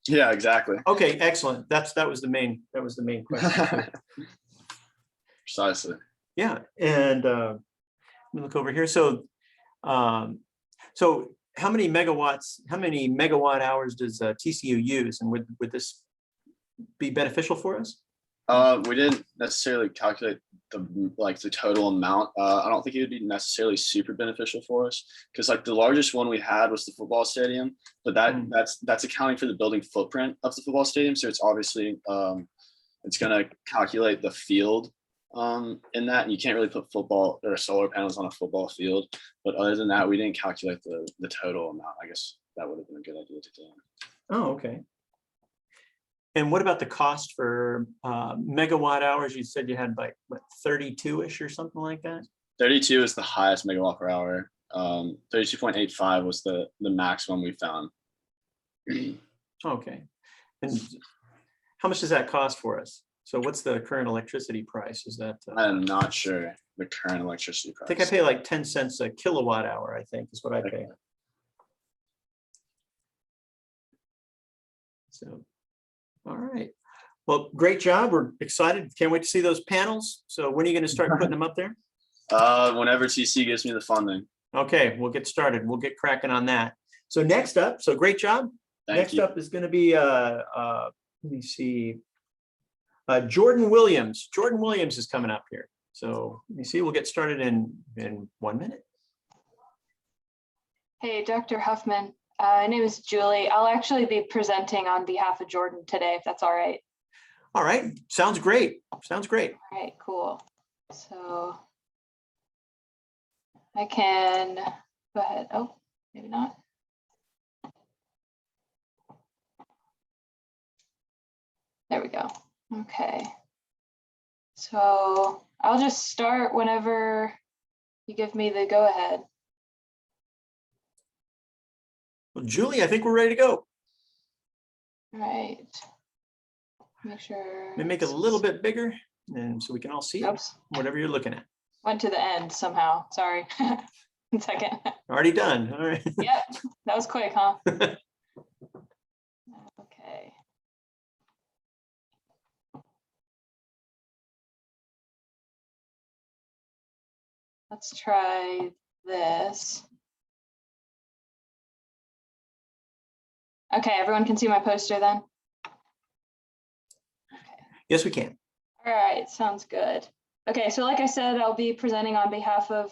Yeah, exactly. Okay, excellent. That was the main question. Precisely. Yeah, and let me look over here. So so how many megawatt hours does TCU use, and would this be beneficial for us? We didn't necessarily calculate the total amount. I don't think it would be necessarily super beneficial for us because like the largest one we had was the football stadium, but that's accounting for the building footprint of the football stadium. So it's obviously it's going to calculate the field in that, and you can't really put football or solar panels on a football field. But other than that, we didn't calculate the total amount. I guess that would have been a good idea to do. Oh, okay. And what about the cost for megawatt hours? You said you had like what, 32-ish or something like that? 32 is the highest megawatt per hour. 32.85 was the maximum we found. Okay. And how much does that cost for us? So what's the current electricity price? Is that? I'm not sure the current electricity price. I think I pay like 10 cents a kilowatt hour, I think is what I pay. So, all right. Well, great job. We're excited. Can't wait to see those panels. So when are you going to start putting them up there? Whenever TC gives me the funding. Okay, we'll get started. We'll get cracking on that. So next up, so great job. Next up is going to be, let me see, Jordan Williams. Jordan Williams is coming up here. So let me see, we'll get started in 1 minute. Hey, Dr. Huffman. My name is Julie. I'll actually be presenting on behalf of Jordan today, if that's all right. All right, sounds great. Sounds great. All right, cool. So I can go ahead. Oh, maybe not. There we go. Okay. So I'll just start whenever you give me the go ahead. Well, Julie, I think we're ready to go. All right. Make sure. Let me make it a little bit bigger and so we can all see whatever you're looking at. Went to the end somehow. Sorry. 1 second. Already done. All right. Yep. That was quick, huh? Okay. Let's try this. Okay, everyone can see my poster then? Okay. Yes, we can. All right, sounds good. Okay, so like I said, I'll be presenting on behalf of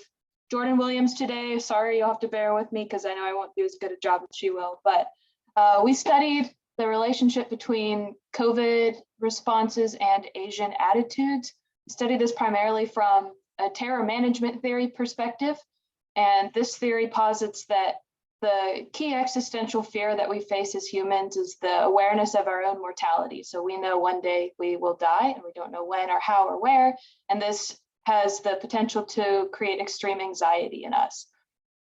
Jordan Williams today. Sorry, you'll have to bear with me because I know I won't do as good a job as she will, but we studied the relationship between COVID responses and Asian attitudes. We studied this primarily from a terror management theory perspective. And this theory posits that the key existential fear that we face as humans is the awareness of our own mortality. So we know one day we will die and we don't know when or how or where. And this has the potential to create extreme anxiety in us.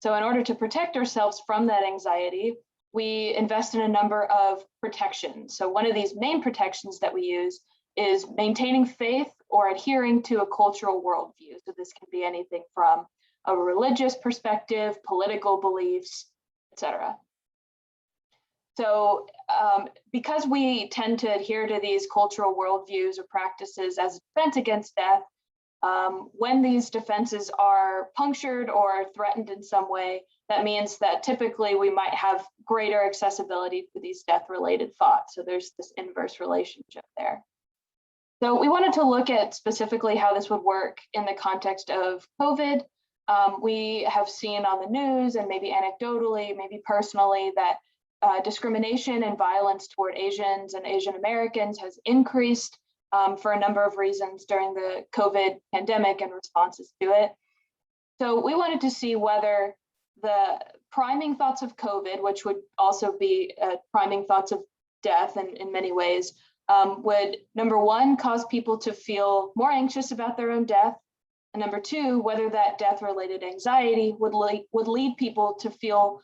So in order to protect ourselves from that anxiety, we invest in a number of protections. So one of these main protections that we use is maintaining faith or adhering to a cultural worldview. So this can be anything from a religious perspective, political beliefs, etc. So because we tend to adhere to these cultural worldviews or practices as a defense against death, when these defenses are punctured or threatened in some way, that means that typically we might have greater accessibility to these death-related thoughts. So there's this inverse relationship there. So we wanted to look at specifically how this would work in the context of COVID. We have seen on the news and maybe anecdotally, maybe personally, that discrimination and violence toward Asians and Asian Americans has increased for a number of reasons during the COVID pandemic and responses to it. So we wanted to see whether the priming thoughts of COVID, which would also be priming thoughts of death in many ways, would, number one, cause people to feel more anxious about their own death, and number two, whether that death-related anxiety would lead people to feel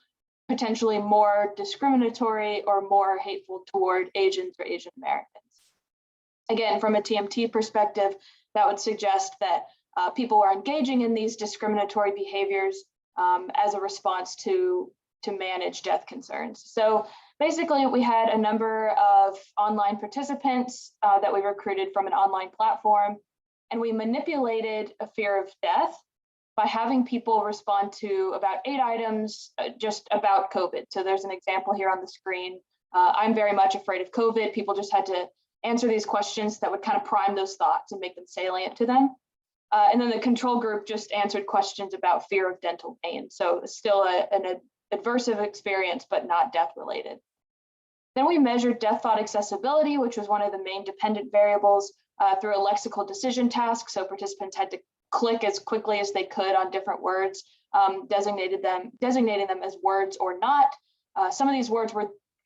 potentially more discriminatory or more hateful toward Asians or Asian Americans. Again, from a TMT perspective, that would suggest that people are engaging in these discriminatory behaviors as a response to manage death concerns. So basically, we had a number of online participants that we recruited from an online platform, and we manipulated a fear of death by having people respond to about 8 items just about COVID. So there's an example here on the screen. I'm very much afraid of COVID. People just had to answer these questions that would kind of prime those thoughts and make them salient to them. And then the control group just answered questions about fear of dental pain. So still an adversive experience, but not death related. Then we measured death thought accessibility, which was one of the main dependent variables through a lexical decision task. So participants had to click as quickly as they could on different words, designating them as words or not. Some of these words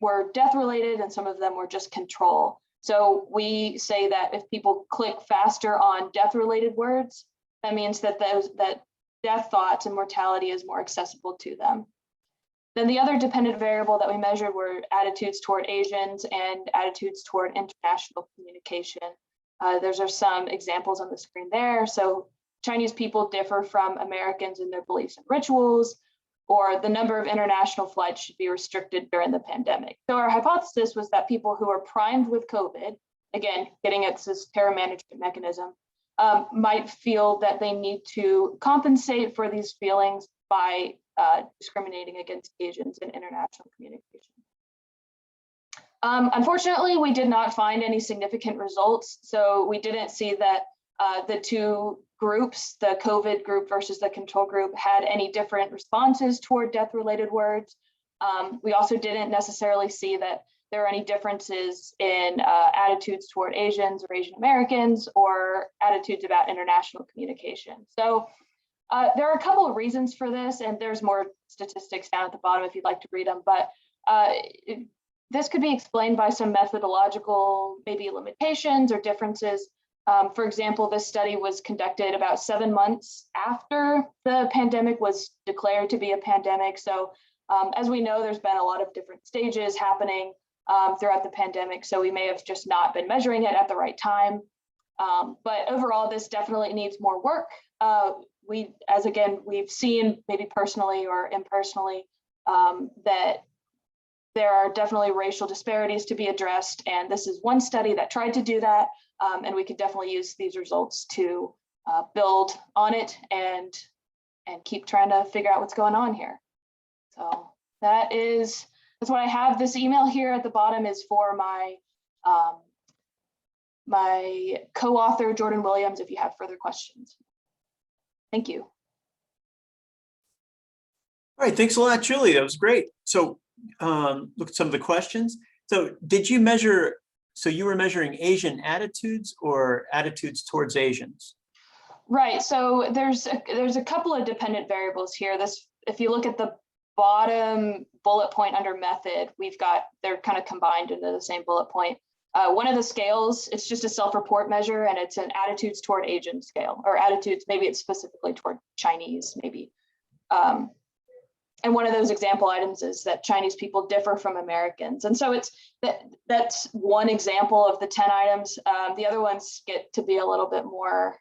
were death related and some of them were just control. So we say that if people click faster on death-related words, that means that death thoughts and mortality is more accessible to them. Then the other dependent variable that we measured were attitudes toward Asians and attitudes toward international communication. There's some examples on the screen there. So Chinese people differ from Americans in their beliefs and rituals, or the number of international flights should be restricted during the pandemic. So our hypothesis was that people who are primed with COVID, again, getting at this terror management mechanism, might feel that they need to compensate for these feelings by discriminating against Asians in international communication. Unfortunately, we did not find any significant results. So we didn't see that the two groups, the COVID group versus the control group, had any different responses toward death-related words. We also didn't necessarily see that there are any differences in attitudes toward Asians or Asian Americans or attitudes about international communication. So there are a couple of reasons for this, and there's more statistics down at the bottom if you'd like to read them, but this could be explained by some methodological maybe limitations or differences. For example, this study was conducted about 7 months after the pandemic was declared to be a pandemic. So as we know, there's been a lot of different stages happening throughout the pandemic. So we may have just not been measuring it at the right time. But overall, this definitely needs more work. We've seen maybe personally or impersonally that there are definitely racial disparities to be addressed. And this is one study that tried to do that. And we could definitely use these results to build on it and keep trying to figure out what's going on here. So that's what I have. This email here at the bottom is for my my co-author, Jordan Williams, if you have further questions. Thank you. All right, thanks a lot, Julie. That was great. So look at some of the questions. So did you measure, so you were measuring Asian attitudes or attitudes towards Asians? Right, so there's a couple of dependent variables here. If you look at the bottom bullet point under method, they're kind of combined into the same bullet point. One of the scales, it's just a self-report measure, and it's an attitudes toward Asian scale, or attitudes, maybe it's specifically toward Chinese, maybe. and one of those example items is that Chinese people differ from Americans. And so that's one example of the 10 items. The other ones get to be a little bit more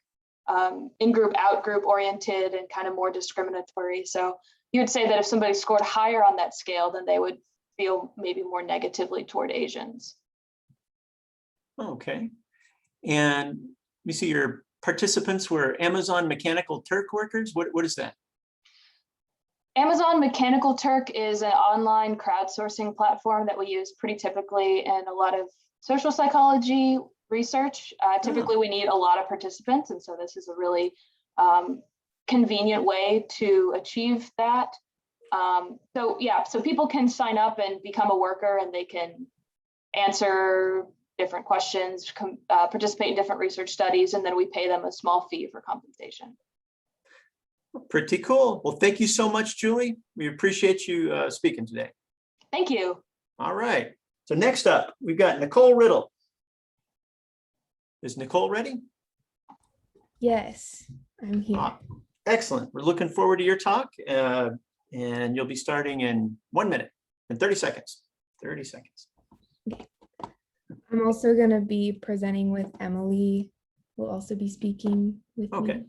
in-group, out-group oriented and kind of more discriminatory. So you would say that if somebody scored higher on that scale, then they would feel maybe more negatively toward Asians. Okay. And we see your participants were Amazon Mechanical Turk workers. What is that? Amazon Mechanical Turk is an online crowdsourcing platform that we use pretty typically in a lot of social psychology research. Typically, we need a lot of participants, and so this is a really convenient way to achieve that. So people can sign up and become a worker, and they can answer different questions, participate in different research studies, and then we pay them a small fee for compensation. Pretty cool. Well, thank you so much, Julie. We appreciate you speaking today. Thank you. All right. So next up, we've got Nicole Riddle. Is Nicole ready? Yes, I'm here. Excellent. We're looking forward to your talk, and you'll be starting in 1 minute and 30 seconds. 30 seconds. Okay. I'm also going to be presenting with Emily. Will also be speaking with me. Okay.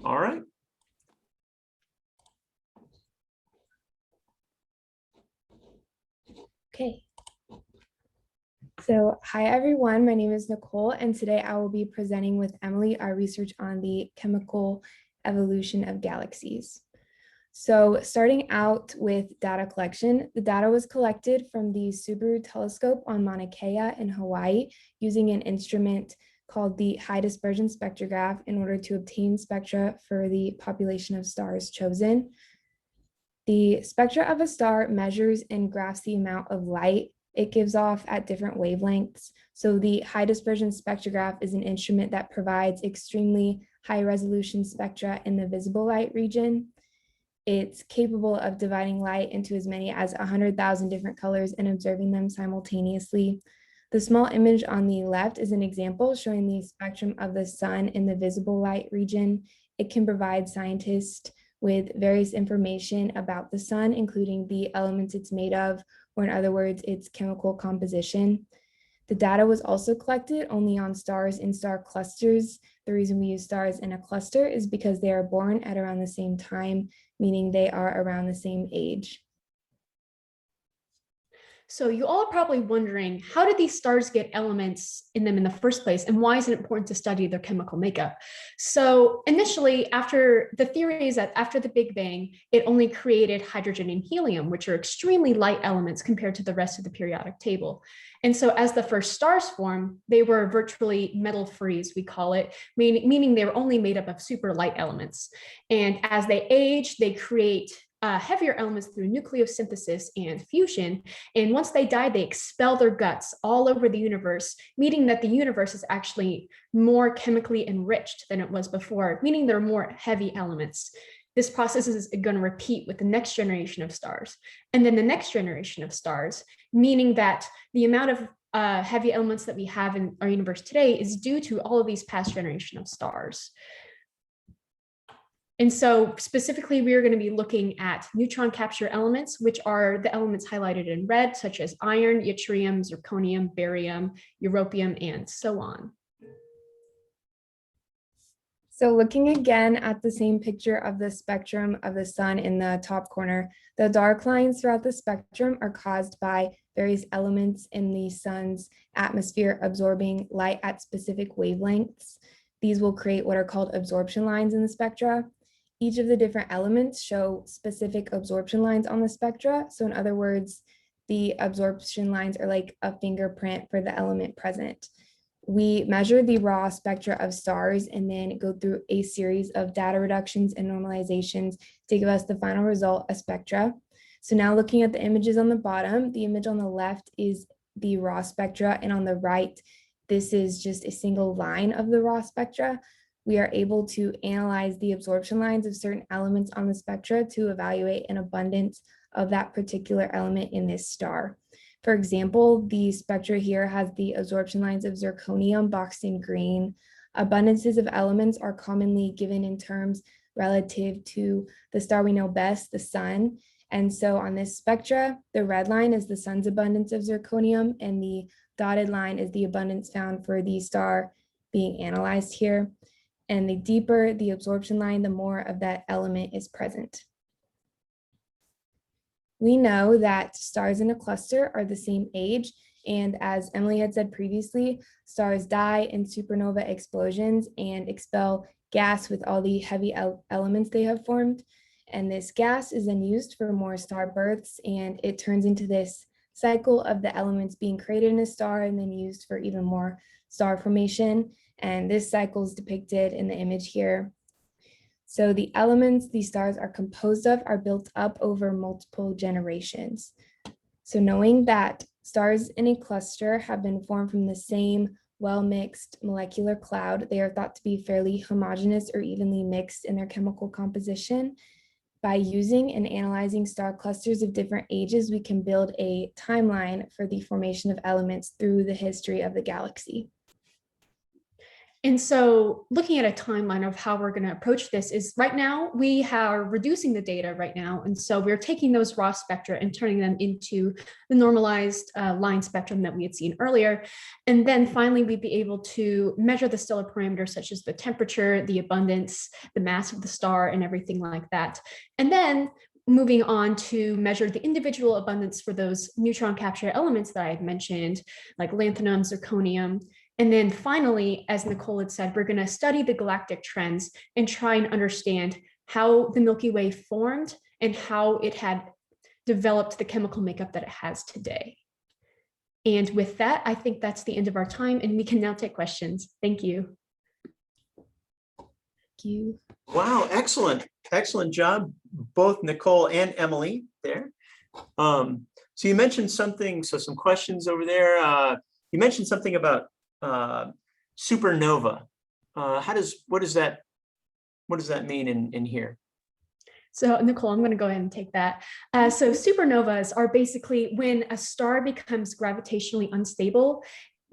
All right. Okay. So hi everyone, my name is Nicole, and today I will be presenting with Emily our research on the chemical evolution of galaxies. So starting out with data collection, the data was collected from the Subaru telescope on Mauna Kea in Hawaii using an instrument called the high dispersion spectrograph in order to obtain spectra for the population of stars chosen. The spectra of a star measures and graphs the amount of light it gives off at different wavelengths. So the high dispersion spectrograph is an instrument that provides extremely high resolution spectra in the visible light region. It's capable of dividing light into as many as 100,000 different colors and observing them simultaneously. The small image on the left is an example showing the spectrum of the sun in the visible light region. It can provide scientists with various information about the sun, including the elements it's made of, or in other words, its chemical composition. The data was also collected only on stars in star clusters. The reason we use stars in a cluster is because they are born at around the same time, meaning they are around the same age. So you all are probably wondering, how did these stars get elements in them in the first place? And why is it important to study their chemical makeup? So initially, the theory is that after the Big Bang, it only created hydrogen and helium, which are extremely light elements compared to the rest of the periodic table. And so as the first stars formed, they were virtually metal-free, as we call it, meaning they were only made up of super light elements. And as they age, they create heavier elements through nucleosynthesis and fusion. And once they die, they expel their guts all over the universe, meaning that the universe is actually more chemically enriched than it was before, meaning there are more heavy elements. This process is going to repeat with the next generation of stars. And then the next generation of stars, meaning that the amount of heavy elements that we have in our universe today is due to all of these past generation of stars. And so specifically, we are going to be looking at neutron capture elements, which are the elements highlighted in red, such as iron, yttrium, zirconium, barium, europium, and so on. So looking again at the same picture of the spectrum of the sun in the top corner, the dark lines throughout the spectrum are caused by various elements in the sun's atmosphere absorbing light at specific wavelengths. These will create what are called absorption lines in the spectra. Each of the different elements show specific absorption lines on the spectra. So in other words, the absorption lines are like a fingerprint for the element present. We measure the raw spectra of stars and then go through a series of data reductions and normalizations to give us the final result, a spectra. So now looking at the images on the bottom, the image on the left is the raw spectra, and on the right, this is just a single line of the raw spectra. We are able to analyze the absorption lines of certain elements on the spectra to evaluate an abundance of that particular element in this star. For example, the spectra here has the absorption lines of zirconium boxed in green. Abundances of elements are commonly given in terms relative to the star we know best, the sun. And so on this spectra, the red line is the sun's abundance of zirconium, and the dotted line is the abundance found for the star being analyzed here. And the deeper the absorption line, the more of that element is present. We know that stars in a cluster are the same age, and as Emily had said previously, stars die in supernova explosions and expel gas with all the heavy elements they have formed. And this gas is then used for more star births, and it turns into this cycle of the elements being created in a star and then used for even more star formation. And this cycle is depicted in the image here. So the elements these stars are composed of are built up over multiple generations. So knowing that stars in a cluster have been formed from the same well-mixed molecular cloud, they are thought to be fairly homogeneous or evenly mixed in their chemical composition. By using and analyzing star clusters of different ages, we can build a timeline for the formation of elements through the history of the galaxy. And so looking at a timeline of how we're going to approach this is right now we are reducing the data right now. And so we're taking those raw spectra and turning them into the normalized line spectrum that we had seen earlier. And then finally, we'd be able to measure the stellar parameters such as the temperature, the abundance, the mass of the star, and everything like that. And then moving on to measure the individual abundance for those neutron capture elements that I had mentioned, like lanthanum, zirconium. And then finally, as Nicole had said, we're going to study the galactic trends and try and understand how the Milky Way formed and how it had developed the chemical makeup that it has today. And with that, I think that's the end of our time, and we can now take questions. Thank you. Thank you. Wow, excellent. Excellent job, both Nicole and Emily there. So you mentioned something, so some questions over there. You mentioned something about supernova. What does that mean in here? So Nicole, I'm going to go ahead and take that. So supernovas are basically when a star becomes gravitationally unstable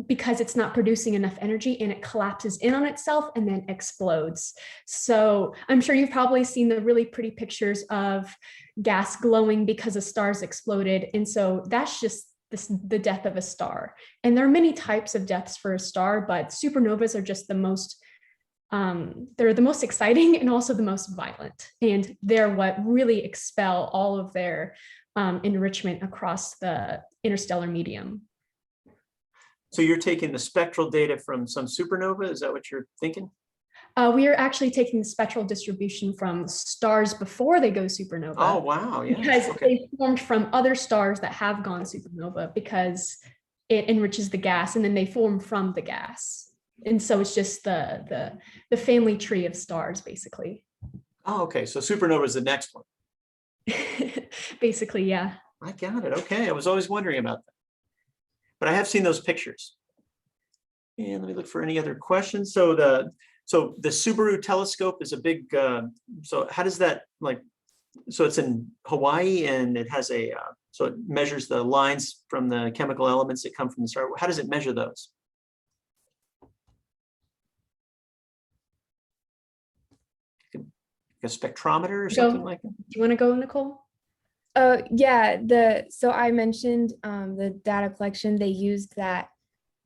because it's not producing enough energy and it collapses in on itself and then explodes. So I'm sure you've probably seen the really pretty pictures of gas glowing because a star's exploded. And so that's just the death of a star. And there are many types of deaths for a star, but supernovas are just the most, they're the most exciting and also the most violent. And they're what really expel all of their enrichment across the interstellar medium. So you're taking the spectral data from some supernova? Is that what you're thinking? We are actually taking the spectral distribution from stars before they go supernova. Oh, wow. Yeah. Because they formed from other stars that have gone supernova because it enriches the gas and then they form from the gas. And so it's just the family tree of stars, basically. Oh, okay. So supernova is the next one. Basically, yeah. I got it. Okay. I was always wondering about that. But I have seen those pictures. And let me look for any other questions. So the Subaru telescope is a big, so how does that so it's in Hawaii and it has so it measures the lines from the chemical elements that come from the star. How does it measure those? A spectrometer or something like that? Do you want to go, Nicole? Yeah, so I mentioned the data collection, they used that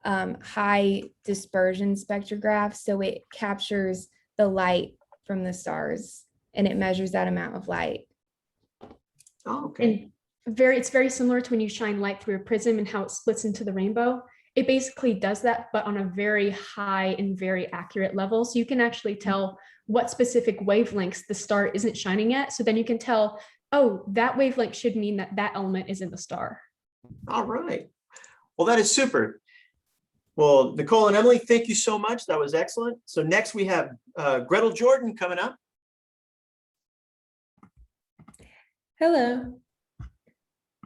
high dispersion spectrograph. So it captures the light from the stars and it measures that amount of light. Oh, okay. And it's very similar to when you shine light through a prism and how it splits into the rainbow. It basically does that, but on a very high and very accurate level. So you can actually tell what specific wavelengths the star isn't shining at. So then you can tell, oh, that wavelength should mean that that element is in the star. All right. Well, that is super. Well, Nicole and Emily, thank you so much. That was excellent. So next we have Gretel Jordan coming up. Hello.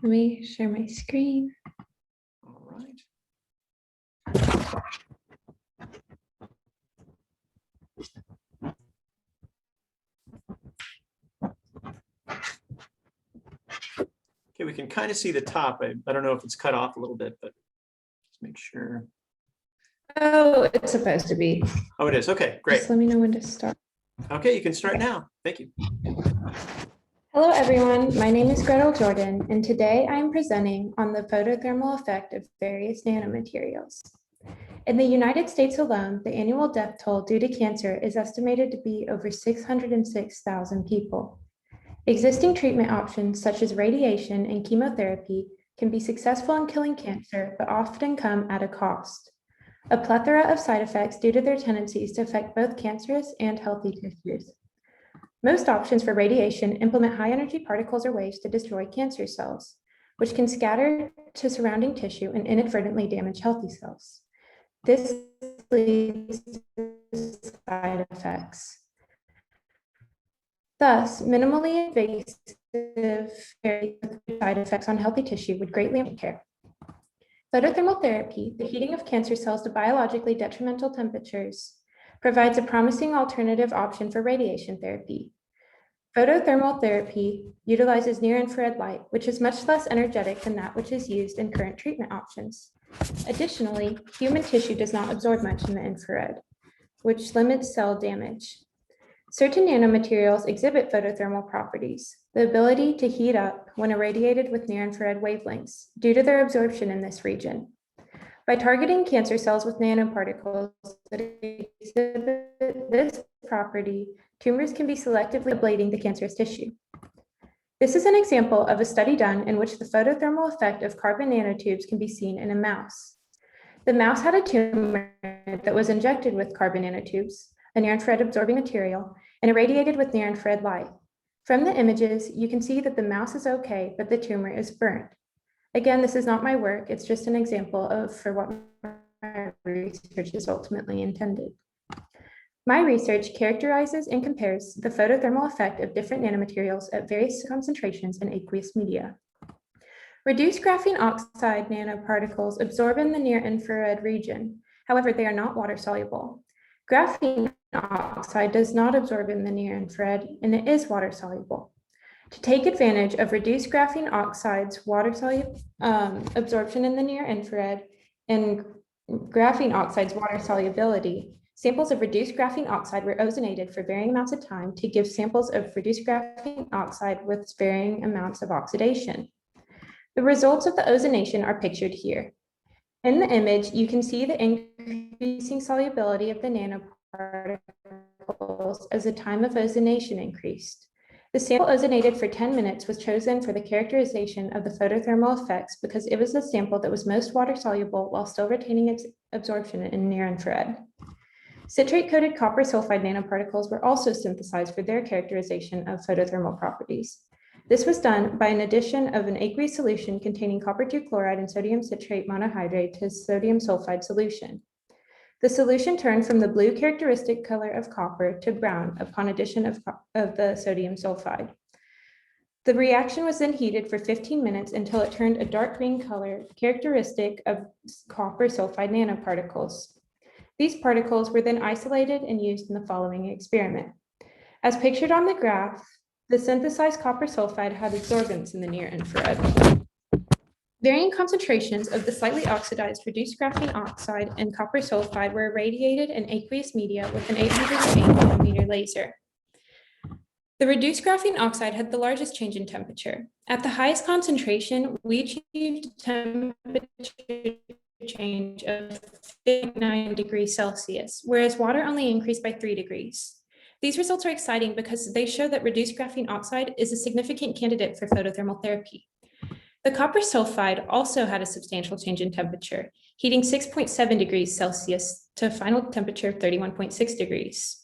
Let me share my screen. All right. Okay, we can kind of see the top. I don't know if it's cut off a little bit, but let's make sure. Oh, it's supposed to be. Oh, it is. Okay, great. Just let me know when to start. Okay, you can start now. Thank you. Hello, everyone. My name is Gretel Jordan, and today I'm presenting on the photothermal effect of various nanomaterials. In the United States alone, the annual death toll due to cancer is estimated to be over 606,000 people. Existing treatment options such as radiation and chemotherapy can be successful in killing cancer, but often come at a cost. A plethora of side effects due to their tendencies to affect both cancerous and healthy tissues. Most options for radiation implement high-energy particles or waves to destroy cancer cells, which can scatter to surrounding tissue and inadvertently damage healthy cells. This leads to side effects. Thus, minimally invasive side effects on healthy tissue would greatly improve care. Photothermal therapy, the heating of cancer cells to biologically detrimental temperatures, provides a promising alternative option for radiation therapy. Photothermal therapy utilizes near-infrared light, which is much less energetic than that which is used in current treatment options. Additionally, human tissue does not absorb much in the infrared, which limits cell damage. Certain nanomaterials exhibit photothermal properties, the ability to heat up when irradiated with near-infrared wavelengths due to their absorption in this region. By targeting cancer cells with nanoparticles that exhibit this property, tumors can be selectively ablating the cancerous tissue. This is an example of a study done in which the photothermal effect of carbon nanotubes can be seen in a mouse. The mouse had a tumor that was injected with carbon nanotubes, a near-infrared absorbing material, and irradiated with near-infrared light. From the images, you can see that the mouse is okay, but the tumor is burnt. Again, this is not my work, it's just an example of for what my research is ultimately intended. My research characterizes and compares the photothermal effect of different nanomaterials at various concentrations in aqueous media. Reduced graphene oxide nanoparticles absorb in the near-infrared region. However, they are not water-soluble. Graphene oxide does not absorb in the near-infrared, and it is water-soluble. To take advantage of reduced graphene oxide's absorption in the near-infrared and graphene oxide's water solubility, samples of reduced graphene oxide were ozonated for varying amounts of time to give samples of reduced graphene oxide with varying amounts of oxidation. The results of the ozonation are pictured here. In the image, you can see the increasing solubility of the nanoparticles as the time of ozonation increased. The sample ozonated for 10 minutes was chosen for the characterization of the photothermal effects because it was the sample that was most water soluble while still retaining its absorption in near-infrared. Citrate-coated copper sulfide nanoparticles were also synthesized for their characterization of photothermal properties. This was done by an addition of an aqueous solution containing copper 2 chloride and sodium citrate monohydrate to sodium sulfide solution. The solution turned from the blue characteristic color of copper to brown upon addition of the sodium sulfide. The reaction was then heated for 15 minutes until it turned a dark green color characteristic of copper sulfide nanoparticles. These particles were then isolated and used in the following experiment. As pictured on the graph, the synthesized copper sulfide had absorbance in the near-infrared. Varying concentrations of the slightly oxidized reduced graphene oxide and copper sulfide were irradiated in aqueous media with an 808 nanometer laser. The reduced graphene oxide had the largest change in temperature. At the highest concentration, we achieved a temperature change of 59 degrees Celsius, whereas water only increased by 3 degrees. These results are exciting because they show that reduced graphene oxide is a significant candidate for photothermal therapy. The copper sulfide also had a substantial change in temperature, heating 6.7 degrees Celsius to a final temperature of 31.6 degrees.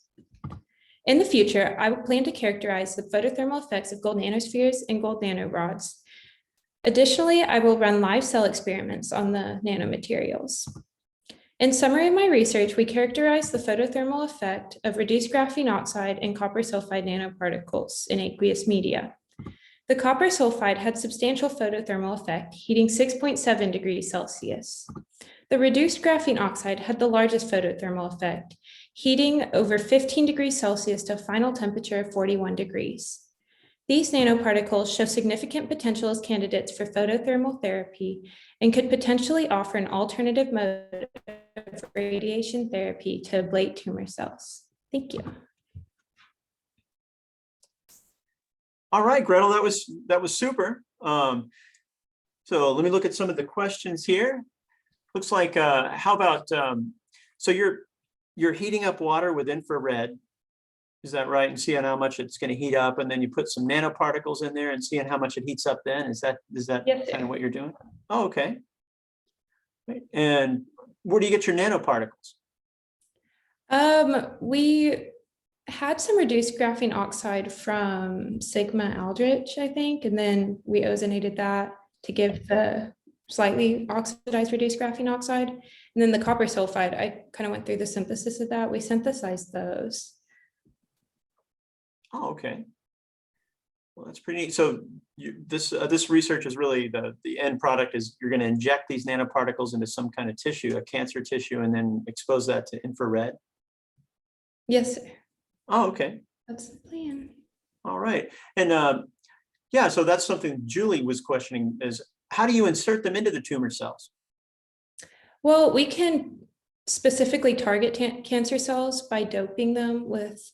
In the future, I will plan to characterize the photothermal effects of gold nanospheres and gold nanorods. Additionally, I will run live cell experiments on the nanomaterials. In summary of my research, we characterized the photothermal effect of reduced graphene oxide and copper sulfide nanoparticles in aqueous media. The copper sulfide had substantial photothermal effect, heating 6.7 degrees Celsius. The reduced graphene oxide had the largest photothermal effect, heating over 15 degrees Celsius to a final temperature of 41 degrees. These nanoparticles show significant potential as candidates for photothermal therapy and could potentially offer an alternative mode of radiation therapy to ablate tumor cells. Thank you. All right, Gretel, that was super. So let me look at some of the questions here. Looks like, how about, so you're heating up water with infrared. Is that right? And seeing how much it's going to heat up, and then you put some nanoparticles in there and seeing how much it heats up then. Is that Yes, kind sir. of what you're doing? Oh, okay. Right. And where do you get your nanoparticles? We had some reduced graphene oxide from Sigma Aldrich, I think, and then we ozonated that to give the slightly oxidized reduced graphene oxide. And then the copper sulfide, I kind of went through the synthesis of that. We synthesized those. Oh, okay. Well, that's pretty neat. So this research is really the end product is you're going to inject these nanoparticles into some kind of tissue, a cancer tissue, and then expose that to infrared. Yes, sir. Oh, okay. That's the plan. All right. And yeah, so that's something Julie was questioning is how do you insert them into the tumor cells? Well, we can specifically target cancer cells by doping them with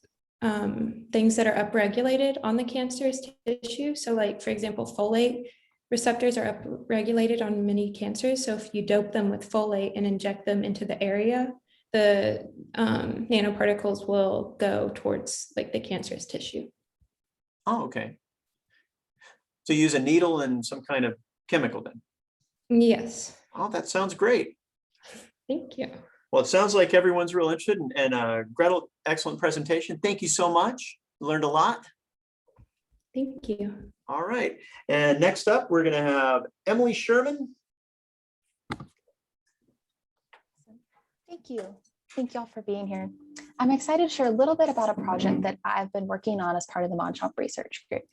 things that are upregulated on the cancerous tissue. So like, for example, folate receptors are upregulated on many cancers. So if you dope them with folate and inject them into the area, the nanoparticles will go towards like the cancerous tissue. Oh, okay. So you use a needle and some kind of chemical then? Yes. Oh, that sounds great. Thank you. Well, it sounds like everyone's real interested, and Gretel, excellent presentation. Thank you so much. Learned a lot. Thank you. All right. And next up, we're going to have Emily Sherman. Thank you. Thank you all for being here. I'm excited to share a little bit about a project that I've been working on as part of the Monchomp Research Group.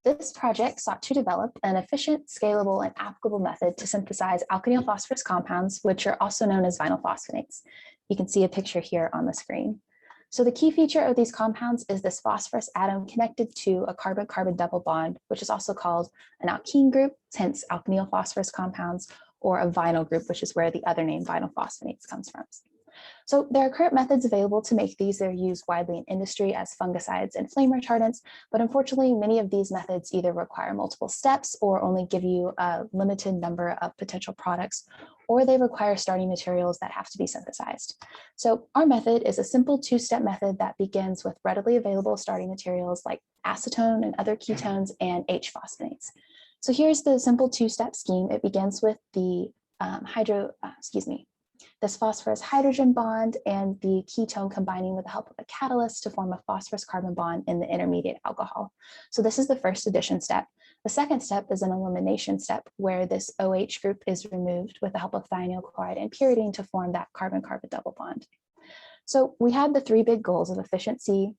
This project sought to develop an efficient, scalable, and applicable method to synthesize alkynyl phosphorus compounds, which are also known as vinyl phosphonates. You can see a picture here on the screen. So the key feature of these compounds is this phosphorus atom connected to a carbon-carbon double bond, which is also called an alkene group, hence alkynyl phosphorus compounds, or a vinyl group, which is where the other name vinyl phosphonates comes from. So there are current methods available to make these. They're used widely in industry as fungicides and flame retardants, but unfortunately, many of these methods either require multiple steps or only give you a limited number of potential products, or they require starting materials that have to be synthesized. So our method is a simple two-step method that begins with readily available starting materials like acetone and other ketones and H-phosphonates. So here's the simple two-step scheme. It begins with the this phosphorus hydrogen bond and the ketone combining with the help of a catalyst to form a phosphorus carbon bond in the intermediate alcohol. So this is the first addition step. The second step is an elimination step where this OH group is removed with the help of thionyl chloride and pyridine to form that carbon-carbon double bond. So we had the three big goals of efficiency,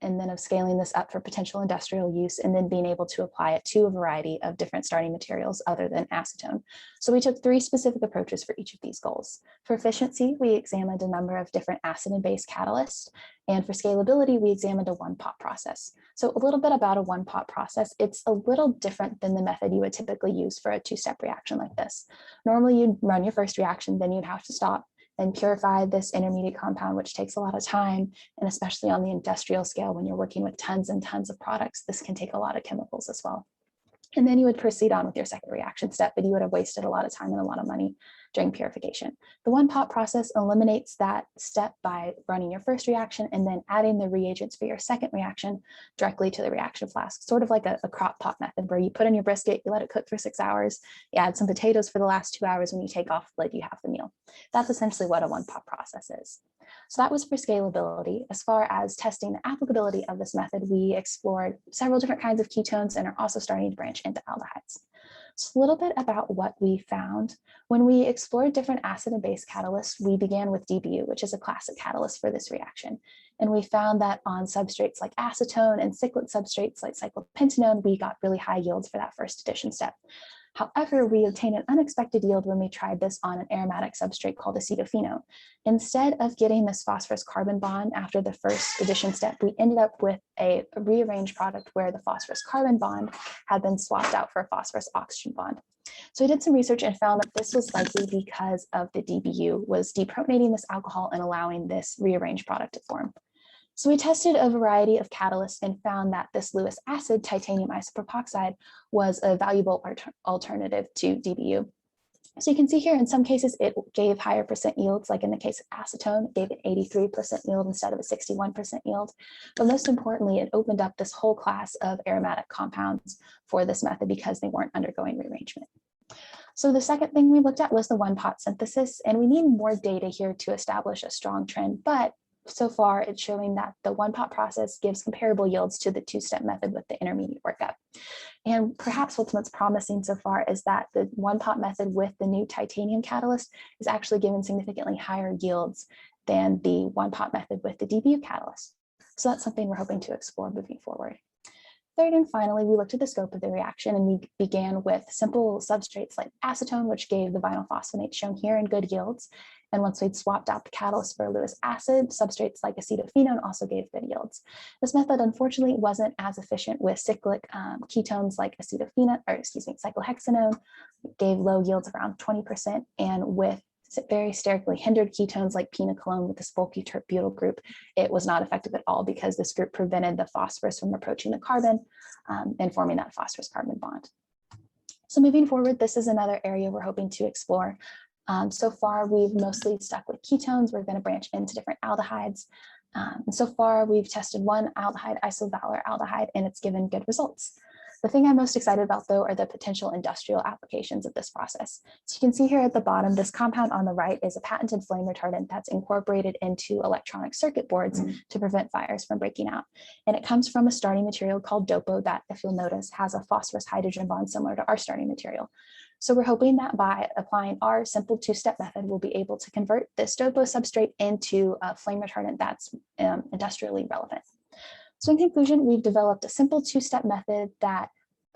and then of scaling this up for potential industrial use, and then being able to apply it to a variety of different starting materials other than acetone. So we took three specific approaches for each of these goals. For efficiency, we examined a number of different acid and base catalysts. And for scalability, we examined a one-pot process. So a little bit about a one-pot process. It's a little different than the method you would typically use for a two-step reaction like this. Normally you'd run your first reaction, then you'd have to stop and purify this intermediate compound, which takes a lot of time. And especially on the industrial scale, when you're working with tons and tons of products, this can take a lot of chemicals as well. And then you would proceed on with your second reaction step, but you would have wasted a lot of time and a lot of money during purification. The one-pot process eliminates that step by running your first reaction and then adding the reagents for your second reaction directly to the reaction flask, sort of like a crock pot method where you put in your brisket, you let it cook for 6 hours, you add some potatoes for the last 2 hours. When you take off the lid, you have the meal. That's essentially what a one-pot process is. So that was for scalability. As far as testing the applicability of this method, we explored several different kinds of ketones and are also starting to branch into aldehydes. So a little bit about what we found. When we explored different acid and base catalysts, we began with DBU, which is a classic catalyst for this reaction. And we found that on substrates like acetone and cyclic substrates like cyclopentanone, we got really high yields for that first addition step. However, we obtained an unexpected yield when we tried this on an aromatic substrate called acetophenone. Instead of getting this phosphorus carbon bond after the first addition step, we ended up with a rearranged product where the phosphorus carbon bond had been swapped out for a phosphorus oxygen bond. So we did some research and found that this was likely because of the DBU was deprotonating this alcohol and allowing this rearranged product to form. So we tested a variety of catalysts and found that this Lewis acid, titanium isopropoxide, was a valuable alternative to DBU. So you can see here, in some cases, it gave higher percent yields, like in the case of acetone, it gave an 83% yield instead of a 61% yield. But most importantly, it opened up this whole class of aromatic compounds for this method because they weren't undergoing rearrangement. So the second thing we looked at was the one-pot synthesis, and we need more data here to establish a strong trend, but so far it's showing that the one-pot process gives comparable yields to the two-step method with the intermediate workup. And perhaps what's most promising so far is that the one-pot method with the new titanium catalyst is actually giving significantly higher yields than the one-pot method with the DBU catalyst. So that's something we're hoping to explore moving forward. Third and finally, we looked at the scope of the reaction, and we began with simple substrates like acetone, which gave the vinyl phosphonate shown here in good yields. And once we'd swapped out the catalyst for Lewis acid, substrates like acetophenone also gave good yields. This method, unfortunately, wasn't as efficient with cyclic ketones like cyclohexanone, gave low yields around 20%, and with very sterically hindered ketones like pinacolone with this bulky tert-butyl group, it was not effective at all because this group prevented the phosphorus from approaching the carbon and forming that phosphorus carbon bond. So moving forward, this is another area we're hoping to explore. So far, we've mostly stuck with ketones. We're going to branch into different aldehydes. And so far, we've tested one aldehyde, isovalor aldehyde, and it's given good results. The thing I'm most excited about, though, are the potential industrial applications of this process. So you can see here at the bottom, this compound on the right is a patented flame retardant that's incorporated into electronic circuit boards to prevent fires from breaking out. And it comes from a starting material called dopo that, if you'll notice, has a phosphorus hydrogen bond similar to our starting material. So we're hoping that by applying our simple two-step method, we'll be able to convert this dopo substrate into a flame retardant that's industrially relevant. So in conclusion, we've developed a simple two-step method that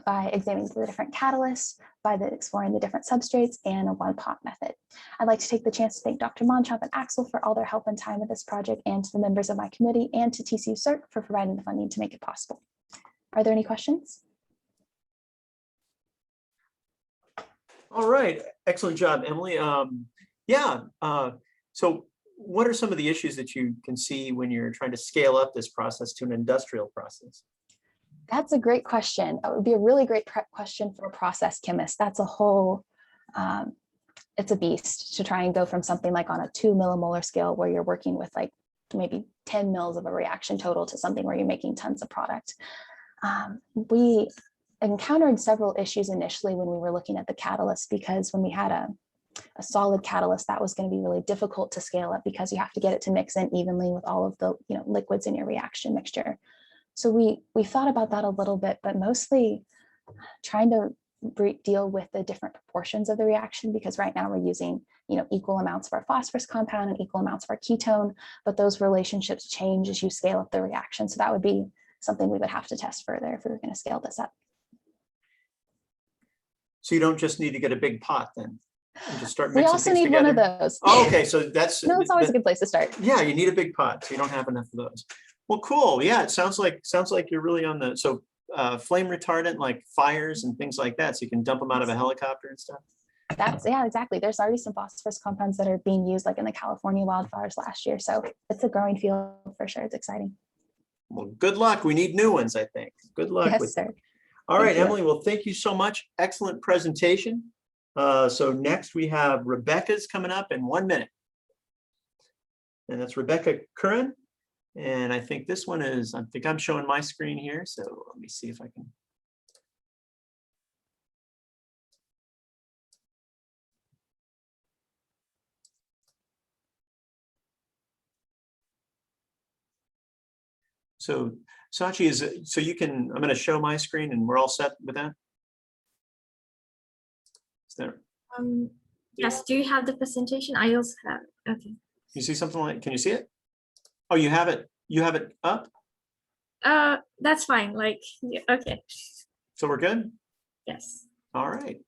by examining the different catalysts, by exploring the different substrates, and a one-pot method. I'd like to take the chance to thank Dr. Monchop and Axel for all their help and time with this project, and to the members of my committee and to TCU CERC for providing the funding to make it possible. Are there any questions? All right, excellent job, Emily. So what are some of the issues that you can see when you're trying to scale up this process to an industrial process? That's a great question. It would be a really great question for a process chemist. That's a whole, it's a beast to try and go from something like on a 2 millimolar scale where you're working with like maybe 10 mils of a reaction total to something where you're making tons of product. We encountered several issues initially when we were looking at the catalyst, because when we had a solid catalyst, that was going to be really difficult to scale up because you have to get it to mix in evenly with all of the liquids in your reaction mixture. So we thought about that a little bit, but mostly trying to deal with the different proportions of the reaction, because right now we're using equal amounts of our phosphorus compound and equal amounts of our ketone, but those relationships change as you scale up the reaction. So that would be something we would have to test further if we were going to scale this up. So you don't just need to get a big pot then? And just start We mixing also things need together? one of those. Oh, okay, so that's no, it's always a good place to start. Yeah, you need a big pot, so you don't have enough of those. Well, cool. Yeah, it sounds like you're really on the flame retardant, like fires and things like that, so you can dump them out of a helicopter and stuff. Yeah, exactly. There's already some phosphorus compounds that are being used, like in the California wildfires last year. So it's a growing field for sure. It's exciting. Well, good luck. We need new ones, I think. Good luck. Yes, sir. All right, you. Emily. Well, thank you so much. Excellent presentation. So next we have Rebecca's coming up in 1 minute. And that's Rebecca Curran. And I think this one is, I think I'm showing my screen here. So let me see if I can. So Sachi, so you can, I'm going to show my screen and we're all set with that? Is there? Yes, do you have the presentation? I also have, okay. You see something like, can you see it? Oh, you have it up? That's fine, like, yeah, okay. So we're good? Yes. All right.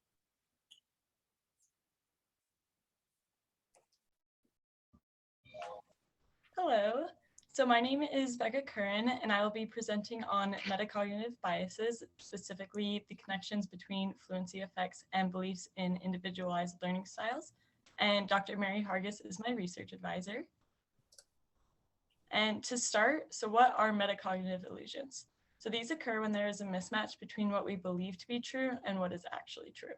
Hello. So my name is Becca Curran, and I will be presenting on metacognitive biases, specifically the connections between fluency effects and beliefs in individualized learning styles. And Dr. Mary Hargis is my research advisor. And to start, so what are metacognitive illusions? So these occur when there is a mismatch between what we believe to be true and what is actually true.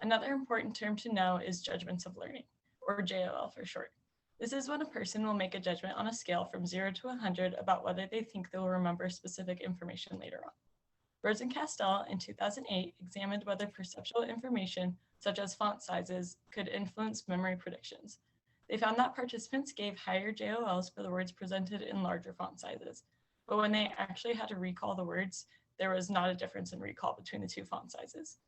Another important term to know is judgments of learning, or JOL for short. This is when a person will make a judgment on a scale from 0 to 100 about whether they think they will remember specific information later on. Rhodes and Castell in 2008 examined whether perceptual information, such as font sizes, could influence memory predictions. They found that participants gave higher JOLs for the words presented in larger font sizes, but when they actually had to recall the words, there was not a difference in recall between the two font sizes.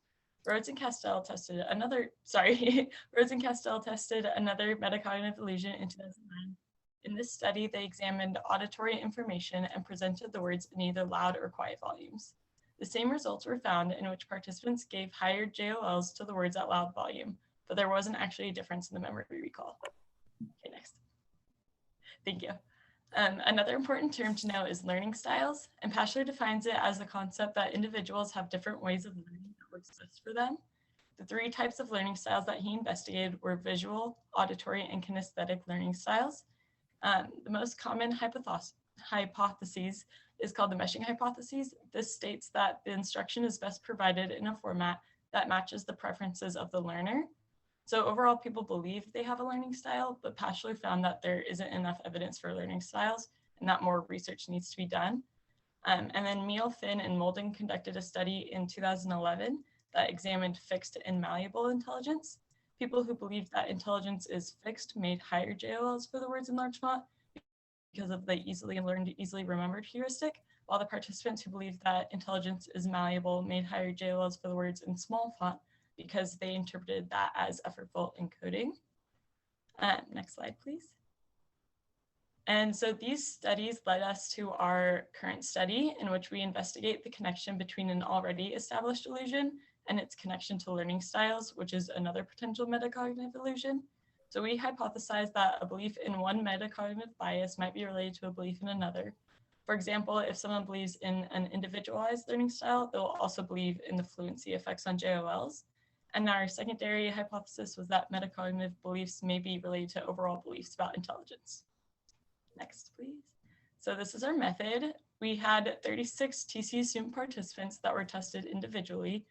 Rhodes and Castell tested another metacognitive illusion in 2009. In this study, they examined auditory information and presented the words in either loud or quiet volumes. The same results were found in which participants gave higher JOLs to the words at loud volume, but there wasn't actually a difference in the memory recall. Okay, next. Thank you. Another important term to know is learning styles, and Paschler defines it as the concept that individuals have different ways of learning that works best for them. The three types of learning styles that he investigated were visual, auditory, and kinesthetic learning styles. The most common hypothesis is called the meshing hypothesis. This states that the instruction is best provided in a format that matches the preferences of the learner. So overall, people believe they have a learning style, but Paschler found that there isn't enough evidence for learning styles and that more research needs to be done. And then Meal, Finn, and Molden conducted a study in 2011 that examined fixed and malleable intelligence. People who believed that intelligence is fixed made higher JOLs for the words in large font because of the easily learned, easily remembered heuristic, while the participants who believed that intelligence is malleable made higher JOLs for the words in small font because they interpreted that as effortful encoding. Next slide, please. And so these studies led us to our current study in which we investigate the connection between an already established illusion and its connection to learning styles, which is another potential metacognitive illusion. So we hypothesized that a belief in one metacognitive bias might be related to a belief in another. For example, if someone believes in an individualized learning style, they'll also believe in the fluency effects on JOLs. And our secondary hypothesis was that metacognitive beliefs may be related to overall beliefs about intelligence. Next, please. So this is our method. We had 36 TCU student participants that were tested individually.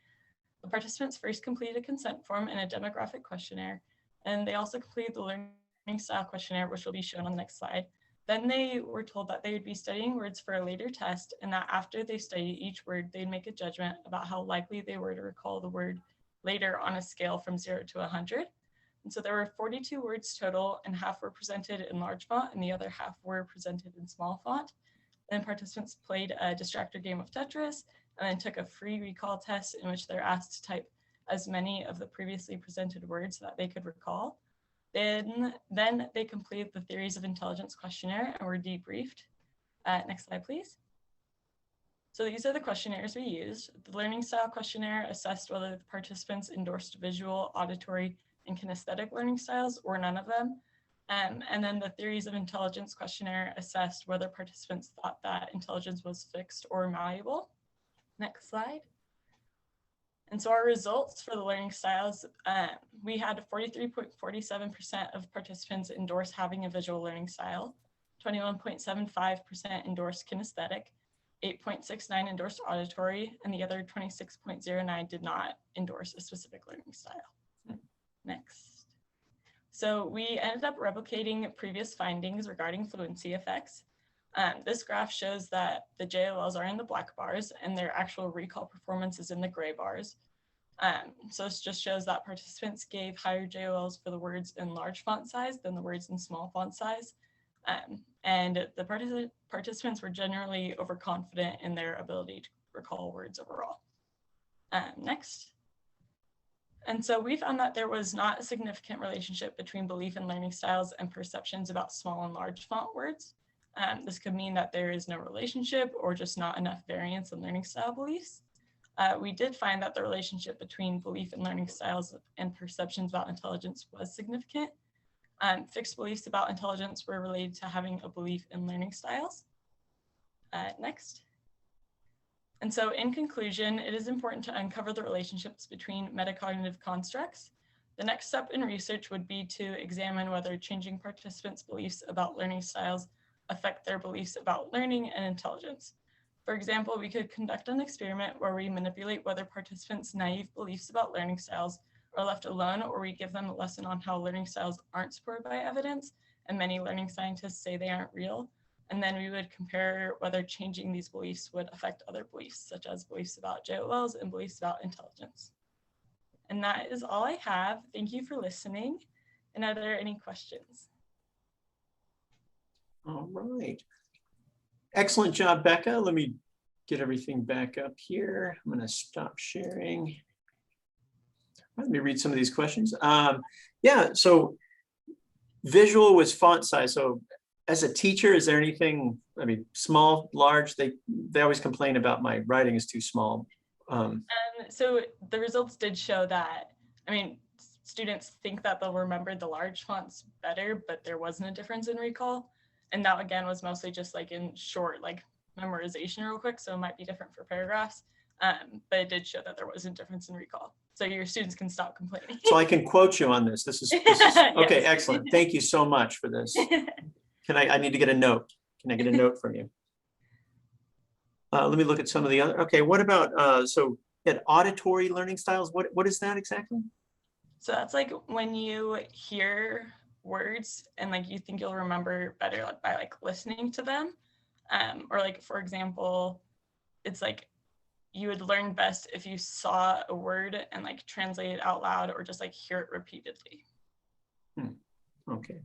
The participants first completed a consent form and a demographic questionnaire, and they also completed the learning style questionnaire, which will be shown on the next slide. Then they were told that they would be studying words for a later test, and that after they studied each word, they'd make a judgment about how likely they were to recall the word later on a scale from 0 to 100. And so there were 42 words total, and half were presented in large font and the other half were presented in small font. Then participants played a distractor game of Tetris and then took a free recall test in which they're asked to type as many of the previously presented words that they could recall. Then they completed the theories of intelligence questionnaire and were debriefed. Next slide, please. So these are the questionnaires we used. The learning style questionnaire assessed whether the participants endorsed visual, auditory, and kinesthetic learning styles or none of them. And then the theories of intelligence questionnaire assessed whether participants thought that intelligence was fixed or malleable. Next slide. And so our results for the learning styles, we had 43.47% of participants endorse having a visual learning style, 21.75% endorsed kinesthetic, 8.69 endorsed auditory, and the other 26.09 did not endorse a specific learning style. Next. So we ended up replicating previous findings regarding fluency effects. This graph shows that the JOLs are in the black bars and their actual recall performance is in the gray bars. So this just shows that participants gave higher JOLs for the words in large font size than the words in small font size. And the participants were generally overconfident in their ability to recall words overall. Next. And so we found that there was not a significant relationship between belief in learning styles and perceptions about small and large font words. This could mean that there is no relationship or just not enough variance in learning style beliefs. We did find that the relationship between belief in learning styles and perceptions about intelligence was significant. Fixed beliefs about intelligence were related to having a belief in learning styles. Next. And so in conclusion, it is important to uncover the relationships between metacognitive constructs. The next step in research would be to examine whether changing participants' beliefs about learning styles affect their beliefs about learning and intelligence. For example, we could conduct an experiment where we manipulate whether participants' naive beliefs about learning styles are left alone, or we give them a lesson on how learning styles aren't supported by evidence, and many learning scientists say they aren't real. And then we would compare whether changing these beliefs would affect other beliefs, such as beliefs about JOLs and beliefs about intelligence. And that is all I have. Thank you for listening. And are there any questions? All right. Excellent job, Becca. Let me get everything back up here. I'm going to stop sharing. Let me read some of these questions. Yeah, so visual was font size. So as a teacher, is there anything, I mean, small, large? They always complain about my writing is too small. So the results did show that, I mean, students think that they'll remember the large fonts better, but there wasn't a difference in recall. And that again was mostly just like in short, like memorization real quick. So it might be different for paragraphs, but it did show that there was a difference in recall. So your students can stop complaining. So I can quote you on this. This is okay. Yes. Excellent. Thank you so much for this. I need to get a note. Can I get a note from you? Let me look at some of the other. Okay, what about so at auditory learning styles? What is that exactly? So that's like when you hear words and like you think you'll remember better like, by like listening to them, or like for example, it's like you would learn best if you saw a word and like translate it out loud or just like hear it repeatedly. Okay.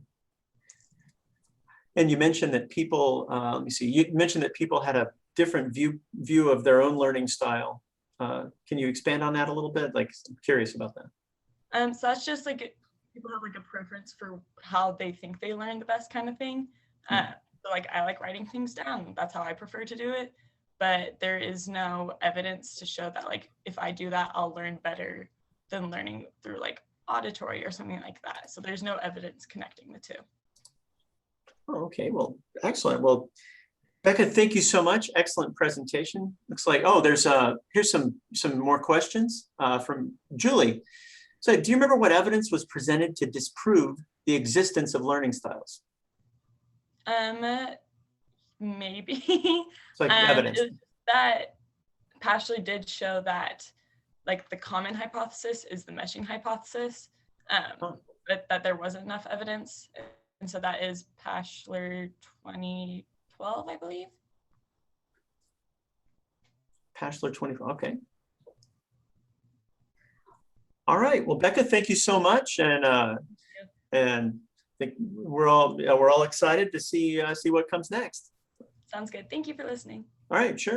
And you mentioned that people, let me see, you mentioned that people had a different view of their own learning style. Can you expand on that a little bit? Like, I'm curious about that. So that's just like people have like a preference for how they think they learn the best kind of thing. So like I like writing things down. That's how I prefer to do it. But there is no evidence to show that like if I do that, I'll learn better than learning through like auditory or something like that. So there's no evidence connecting the two. Oh, okay, well, excellent. Well, Becca, thank you so much. Excellent presentation. Looks like, oh, there's here's some more questions from Julie. So do you remember what evidence was presented to disprove the existence of learning styles? Maybe. It's like evidence. That Pashley did show that like the common hypothesis is the meshing hypothesis, but that there wasn't enough evidence. And so that is Pashler 2012, I believe. Pashler 2012, okay. All right, well, Becca, thank you so much. And I think we're all excited to see what comes next. Sounds good. Thank you for listening. All right, sure.